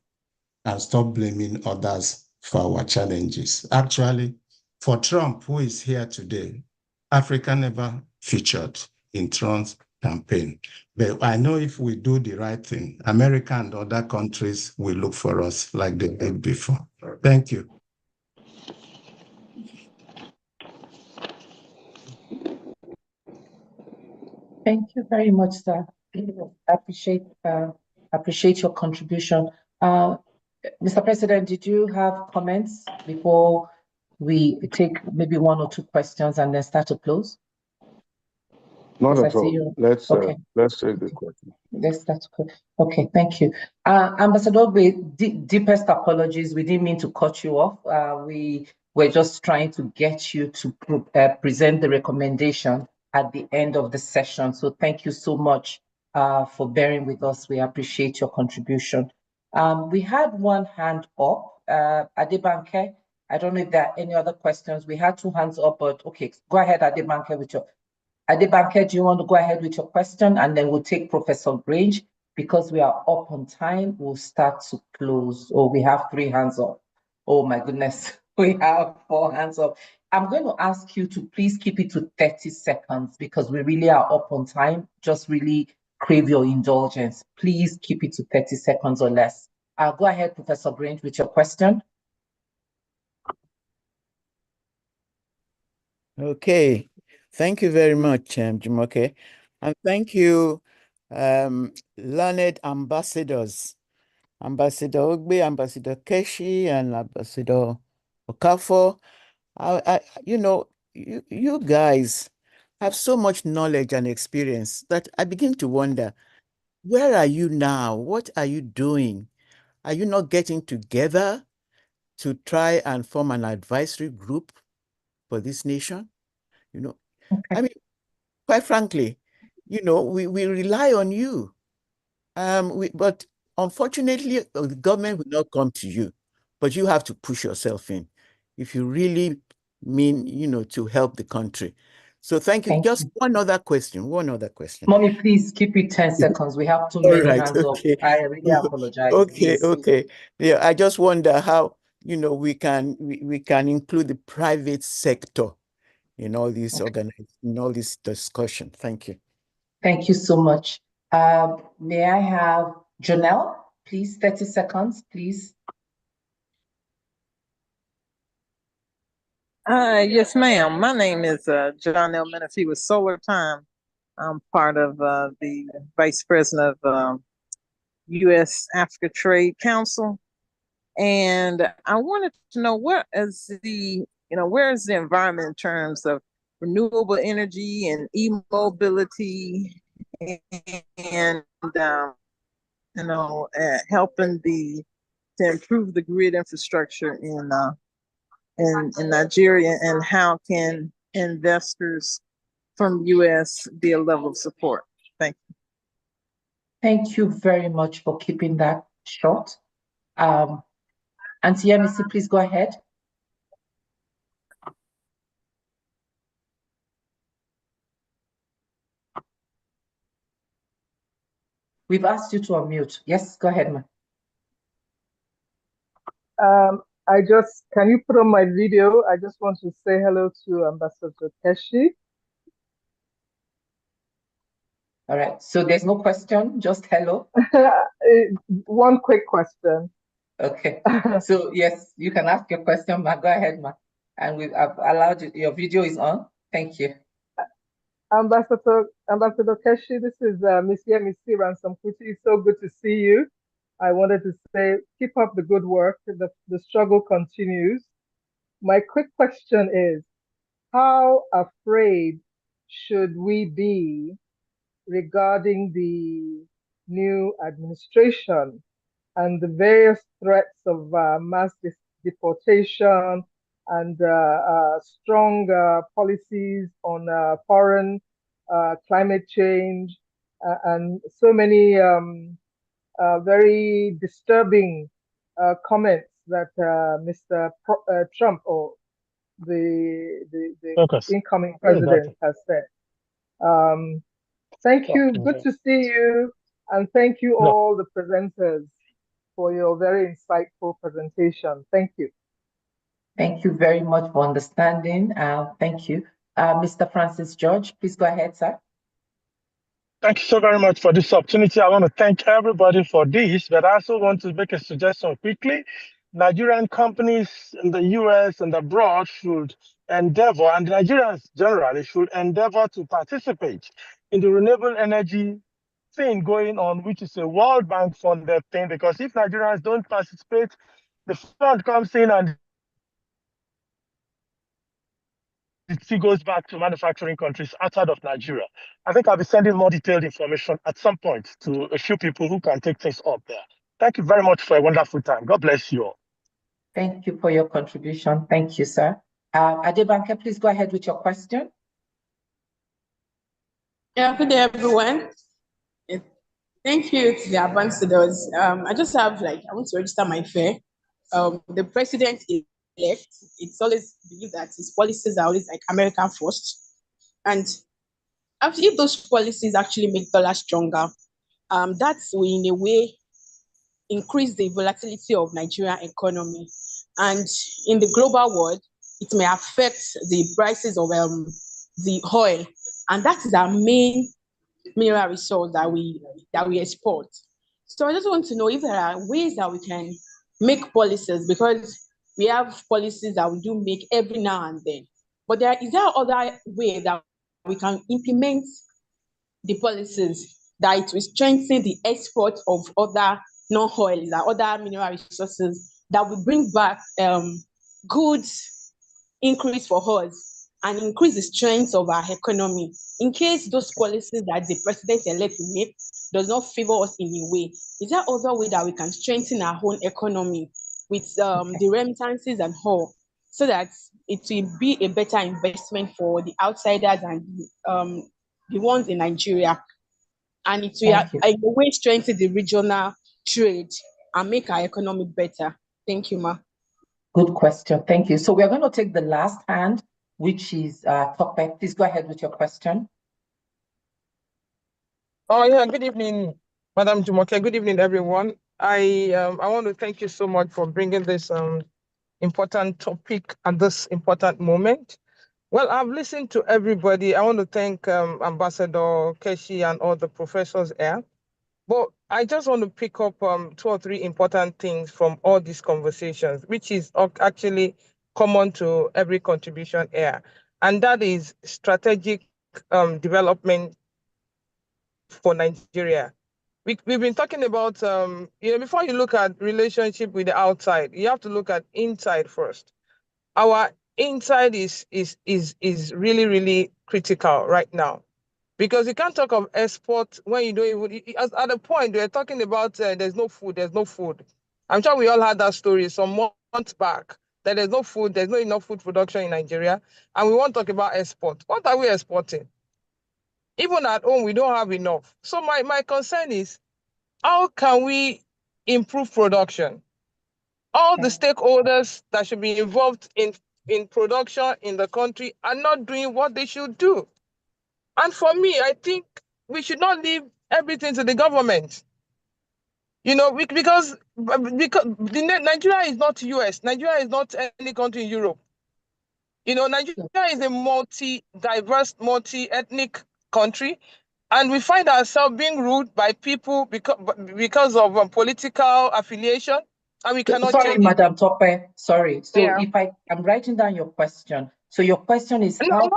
and stop blaming others for our challenges. Actually, for Trump, who is here today, Africa never featured in Trump's campaign. But I know if we do the right thing, America and other countries will look for us like they did before. Thank you. Thank you very much, sir. I appreciate your contribution. Mr. President, did you have comments before we take maybe one or two questions and then start to close? Not Yes, I at see all. you. Let's Okay. take the question. Let's start. Okay, thank you. Ambassador, deepest apologies. We didn't mean to cut you off. We were just trying to get you to present the recommendation at the end of the session. So thank you so much for bearing with us. We appreciate your contribution. We had one hand up, Adebanke. I don't know if there are any other questions. We had two hands up, but okay, go ahead, Adebanke, with your. Adebanke, do you want to go ahead with your question? And then we'll take Professor Grange. Because we are up on time, we'll start to close. Oh, we have three hands up. Oh my goodness, we have four hands up. I'm going to ask you to please keep it to 30 seconds because we really are up on time. Just really crave your indulgence. Please keep it to 30 seconds or less. Go ahead, Professor Grange, with your question. Okay. Thank you very much, Jumoke. And thank you, learned ambassadors, Ambassador Ogbe, Ambassador Keshi, and Ambassador Okafor. You know, you guys have so much knowledge and experience that I begin to wonder, where are you now? What are you doing? Are you not getting together to try and form an advisory group for this nation? You know, Okay. I mean, quite frankly, you know, we rely on you. But unfortunately, the government will not come to you, but you have to push yourself in if you really mean, you know, to help the country. So thank you. Just one other question. Mommy, please keep it 10 seconds. We have too All many right, hands okay. up. I really apologize. Okay, Please. okay. Yeah, I just wonder how, you know, we can include the private sector in all these in all this discussion. Thank you. Thank you so much. May I have Janelle, please, 30 seconds, please. Yes, ma'am. My name is Janelle Menifee with Solar Time. I'm part of the Vice President of U.S. Africa Trade Council. And I wanted to know where is the environment in terms of renewable energy and e-mobility and helping to improve the grid infrastructure in Nigeria, and how can investors from the U.S. be a level of support? Thank you. Thank you very much for keeping that short. Auntie Yemisi, please go ahead. We've asked you to unmute. Yes, go ahead, ma'am. Can you put on my video? I just want to say hello to Ambassador Keshi. All right, so there's no question, just hello. One quick question. Okay, so yes, you can ask your question, ma. Go ahead, ma. And I've allowed you, your video is on. Thank you. Ambassador Keshi, this is Miss Yemisi Ransome-Kuti. It's so good to see you. I wanted to say, keep up the good work. The struggle continues. My quick question is, how afraid should we be regarding the new administration and the various threats of mass deportation and strong policies on foreign climate change and so many very disturbing comments that Mr. Trump or the incoming president has said. Thank you. Good to see you. And thank you all the presenters for your very insightful presentation. Thank you. Thank you very much for understanding. Thank you. Mr. Francis George, please go ahead, sir. Thank you so very much for this opportunity. I want to thank everybody for this, but I also want to make a suggestion quickly. Nigerian companies in the US and abroad should endeavor, and Nigerians generally should endeavor to participate in the renewable energy thing going on, which is a World Bank funded thing, because if Nigerians don't participate, the fund comes in and it still goes back to manufacturing countries outside of Nigeria. I think I'll be sending more detailed information at some point to a few people who can take things up there. Thank you very much for a wonderful time. God bless you all. Thank you for your contribution. Thank you, sir. Adebanke, please go ahead with your question. Yeah, good day, everyone. Thank you to the ambassadors. I just have I want to register my fare. The president elect, it's always believed that his policies are always America first. And if those policies actually make dollars stronger, that will in a way increase the volatility of Nigerian economy. And in the global world, it may affect the prices of the oil. And that is our main mineral resource that we export. So I just want to know if there are ways that we can make policies, because we have policies that we do make every now and then. But is there other way that we can implement the policies that it will strengthen the export of other non-oil, other mineral resources that will bring back goods increase for us and increase the strength of our economy, in case those policies that the president-elect will make does not favor us in a way? Is there other way that we can strengthen our own economy with the remittances and all, so that it will be a better investment for the outsiders and the ones in Nigeria, and it will in a way strengthen the regional trade and make our economy better? Thank you, ma. Good question. Thank you. So we're going to take the last hand, which is Tope. Please go ahead with your question. Oh, yeah. Good evening, Madam Jumoke. Good evening, everyone. I want to thank you so much for bringing this important topic at this important moment. Well, I've listened to everybody. I want to thank Ambassador Keshi and all the professors here. But I just want to pick up 2 or 3 important things from all these conversations, which is actually common to every contribution here. And that is strategic development for Nigeria. We've been talking about, before you look at relationship with the outside, you have to look at inside first. Our inside is really, really critical right now, because you can't talk of export when you don't even, at the point we're talking about there's no food. I'm sure we all had that story some months back, that there's no food, there's not enough food production in Nigeria, and we want to talk about export. What are we exporting? Even at home, we don't have enough. So my concern is, how can we improve production? All the stakeholders that should be involved in production in the country are not doing what they should do. And for me, I think we should not leave everything to the government. Because Nigeria is not US. Nigeria is not any country in Europe. Nigeria is a multi-diverse, multi-ethnic country, and we find ourselves being ruled by people because of political affiliation, and we cannot change it. Sorry, Madam Tope. Sorry. So if I'm writing down your question. So your question is, I'm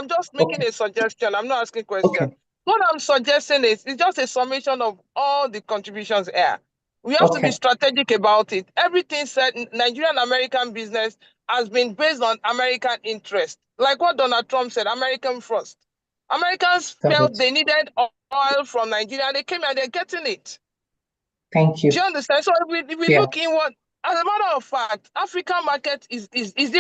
just making a suggestion. I'm not asking questions. Okay. What I'm suggesting is, it's just a summation of all the contributions here. We have to be strategic about it. Everything said, Nigerian American business has been based on American interest. Like what Donald Trump said, American first. Americans felt they needed oil from Nigeria. They came and they're getting it. Thank you. Do you understand? So if we look inward, as a matter of fact, African market is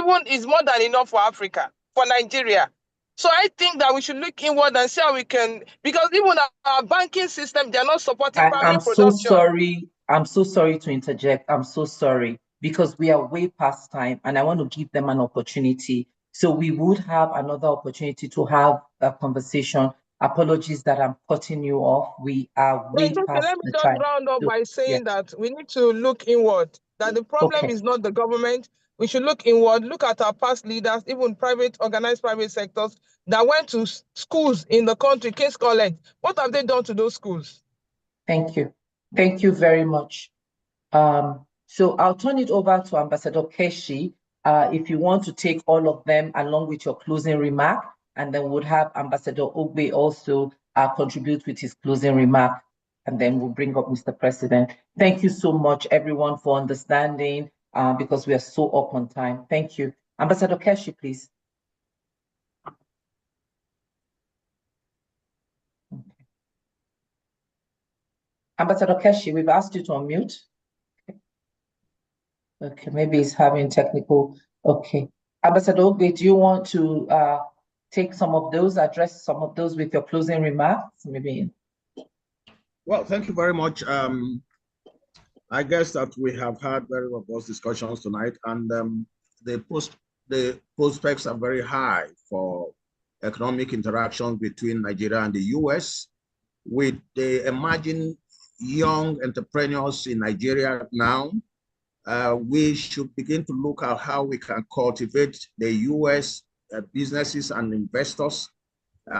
more than enough for Africa, for Nigeria. So I think that we should look inward and see how we can, because even our banking system, they're not supporting primary production. I'm so sorry to interject. I'm so sorry. because we are way past time and I want to give them an opportunity. So we would have another opportunity to have a conversation. Apologies that I'm cutting you off. We are way It's okay. past Let me the just time. round up So, by saying yeah. that we need to look inward, that the problem Okay. is not the government. We should look inward, look at our past leaders, even private, organized private sectors that went to schools in the country, King's College. What have they done to those schools? Thank you. Thank you very much. So I'll turn it over to Ambassador Keshi. If you want to take all of them along with your closing remark, and then we'll have Ambassador Ogbe also contribute with his closing remark, and then we'll bring up Mr. President. Thank you so much, everyone, for understanding, because we are so up on time. Thank you. Ambassador Keshi, please. Ambassador Keshi, we've asked you to unmute. Okay, maybe he's having technical. Okay. Ambassador Ogbe, do you want to take some of those, address some of those with your closing remarks? Maybe. Well, thank you very much. I guess that we have had very robust discussions tonight, and the prospects are very high for economic interactions between Nigeria and the US. With the emerging young entrepreneurs in Nigeria now, we should begin to look at how we can cultivate the US businesses and investors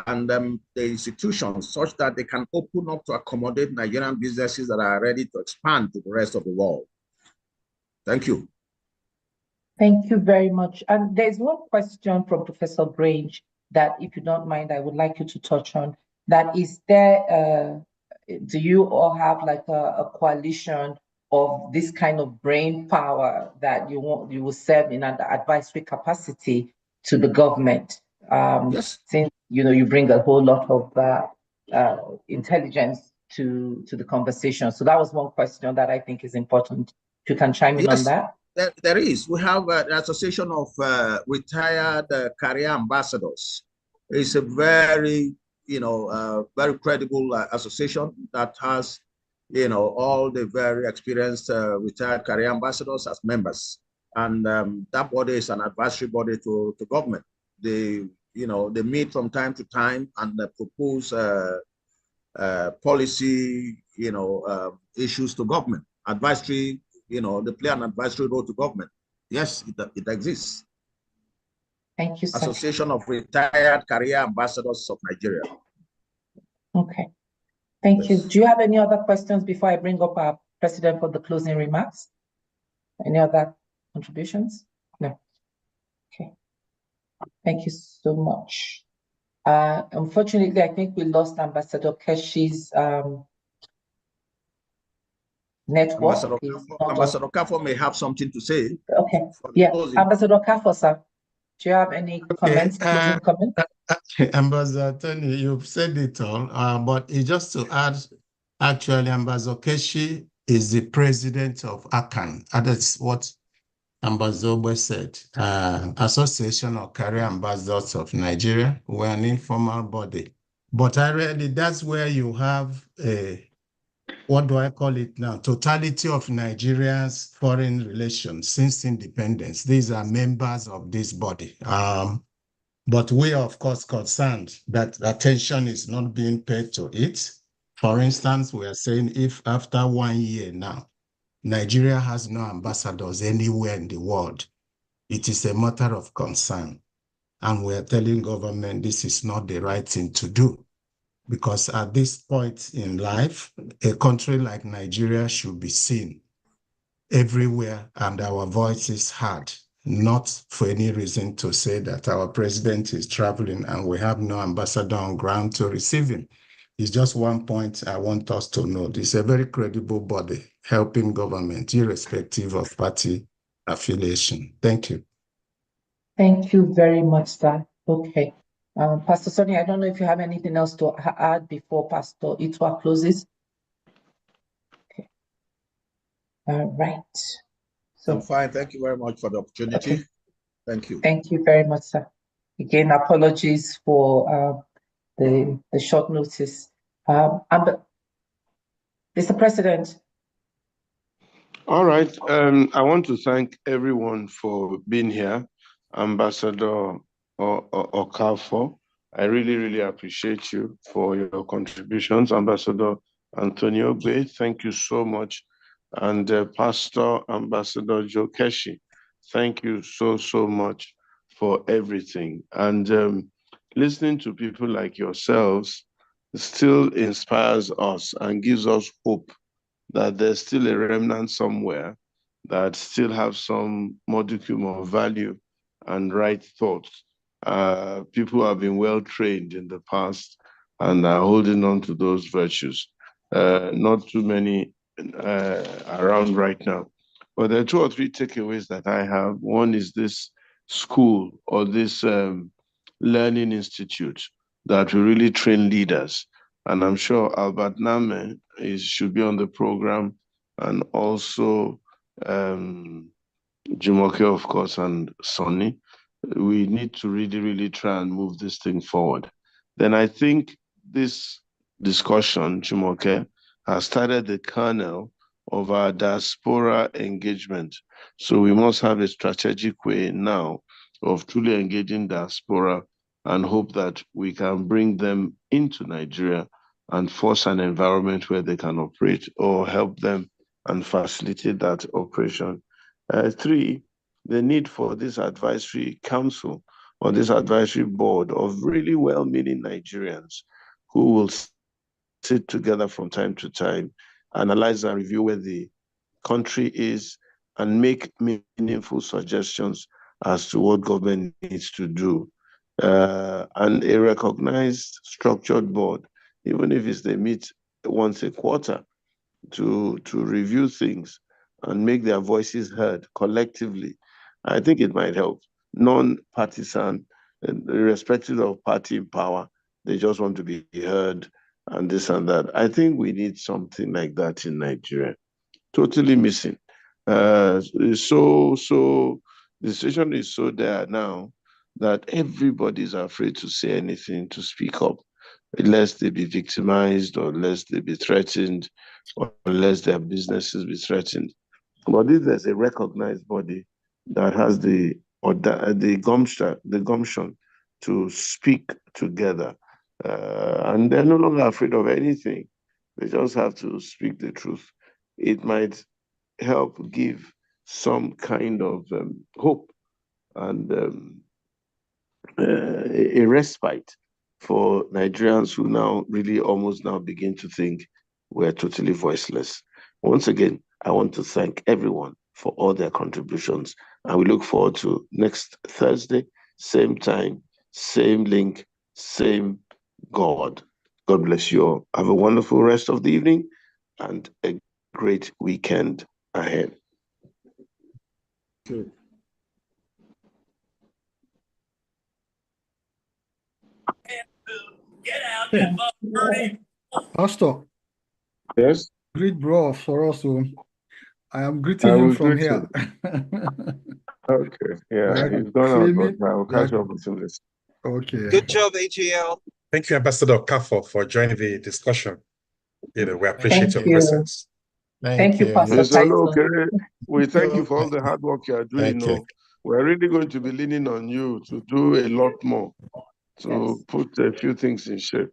and the institutions such that they can open up to accommodate Nigerian businesses that are ready to expand to the rest of the world. Thank you. Thank you very much. And there's one question from Professor Grange that, if you don't mind, I would like you to touch on. That is there, do you all have like a coalition of this kind of brain power that you will serve in an advisory capacity to the government? Yes. Since you bring a whole lot of intelligence to the conversation. So that was one question that I think is important. If you can chime in on that. There is. We have an association of retired career ambassadors. It's a very, very credible association that has, all the very experienced retired career ambassadors as members. And that body is an advisory body to government. They meet from time to time and propose policy, issues to government. Advisory, they play an advisory role to government. Yes, it exists. Thank you, sir. Association of Retired Career Ambassadors of Nigeria. Okay. Thank you. Do you have any other questions before I bring up our president for the closing remarks? Any other contributions? No. Okay. Thank you so much. Unfortunately, I think we lost Ambassador Keshi's network. Ambassador Kafo may have something to say. Okay. Yeah. Ambassador Kafo, sir. Do you have any comments, closing comments? Ambassador Tony, you've said it all, but just to add, actually, Ambassador Keshi is the president of ACAN. That's what Ambassador Ogbe said. Association of Career Ambassadors of Nigeria. We're an informal body. But really, that's where you have what do I call it now? Totality of Nigeria's foreign relations since independence. These are members of this body. But we are, of course, concerned that attention is not being paid to it. For instance, we are saying if after 1 year now, Nigeria has no ambassadors anywhere in the world, it is a matter of concern. And we are telling government this is not the right thing to do. Because at this point in life, a country like Nigeria should be seen everywhere and our voice is heard, not for any reason to say that our president is traveling and we have no ambassador on ground to receive him. It's just one point I want us to know. It's a very credible body helping government, irrespective of party affiliation. Thank you. Thank you very much, sir. Okay. Pastor Sonny, I don't know if you have anything else to add before Pastor Itwa closes. Okay. All right. So I'm fine. Thank you very much for the opportunity. Okay. Thank you. Thank you very much, sir. Again, apologies for the short notice. Mr. President. All right. I want to thank everyone for being here. Ambassador Okafor, I really, really appreciate you for your contributions. Ambassador Antonio Ogbe, thank you so much. And Pastor Ambassador Joe Keshi, thank you so, so much for everything. And listening to people like yourselves still inspires us and gives us hope that there's still a remnant somewhere that still have some modicum of value and right thoughts. People have been well trained in the past and are holding on to those virtues. Not too many around right now. But there are 2 or 3 takeaways that I have. One is this school or this learning institute that will really train leaders. And I'm sure Albert Name should be on the program, and also Jumoke, of course, and Sonny. We need to really, really try and move this thing forward. Then I think this discussion, Jumoke, has started the kernel of our diaspora engagement. So we must have a strategic way now of truly engaging diaspora and hope that we can bring them into Nigeria and force an environment where they can operate, or help them and facilitate that operation. 3, the need for this advisory council or this advisory board of really well-meaning Nigerians who will sit together from time to time, analyze and review where the country is, and make meaningful suggestions as to what government needs to do. And a recognized structured board, even if it's they meet once a quarter to review things and make their voices heard collectively, I think it might help. Non-partisan, irrespective of party in power, they just want to be heard and this and that. I think we need something like that in Nigeria. Totally missing. So the situation is so there now that everybody's afraid to say anything, to speak up, lest they be victimized, or lest they be threatened, or lest their businesses be threatened. But if there's a recognized body that has the gumption to speak together, and they're no longer afraid of anything, they just have to speak the truth, it might help give some kind of hope and a respite for Nigerians who now really almost now begin to think we're totally voiceless. Once again, I want to thank everyone for all their contributions, and we look forward to next Thursday, same time, same link, same God. God bless you all. Have a wonderful rest of the evening and a great weekend ahead. Good. Pastor, Yes. greet bro for us. I am greeting him from here. Okay. Yeah, We are he's gone out, claiming- but I'll catch up with him later. Okay. Good job, AGL. Thank you, Ambassador Okafor, for joining the discussion. We appreciate Thank your you. presence. Thank you, Pastor Mr. Tyson. Olokere, we thank you for all the hard work you are doing. Thank you. We're really going to be leaning on you to do a lot more, to put a few things in shape.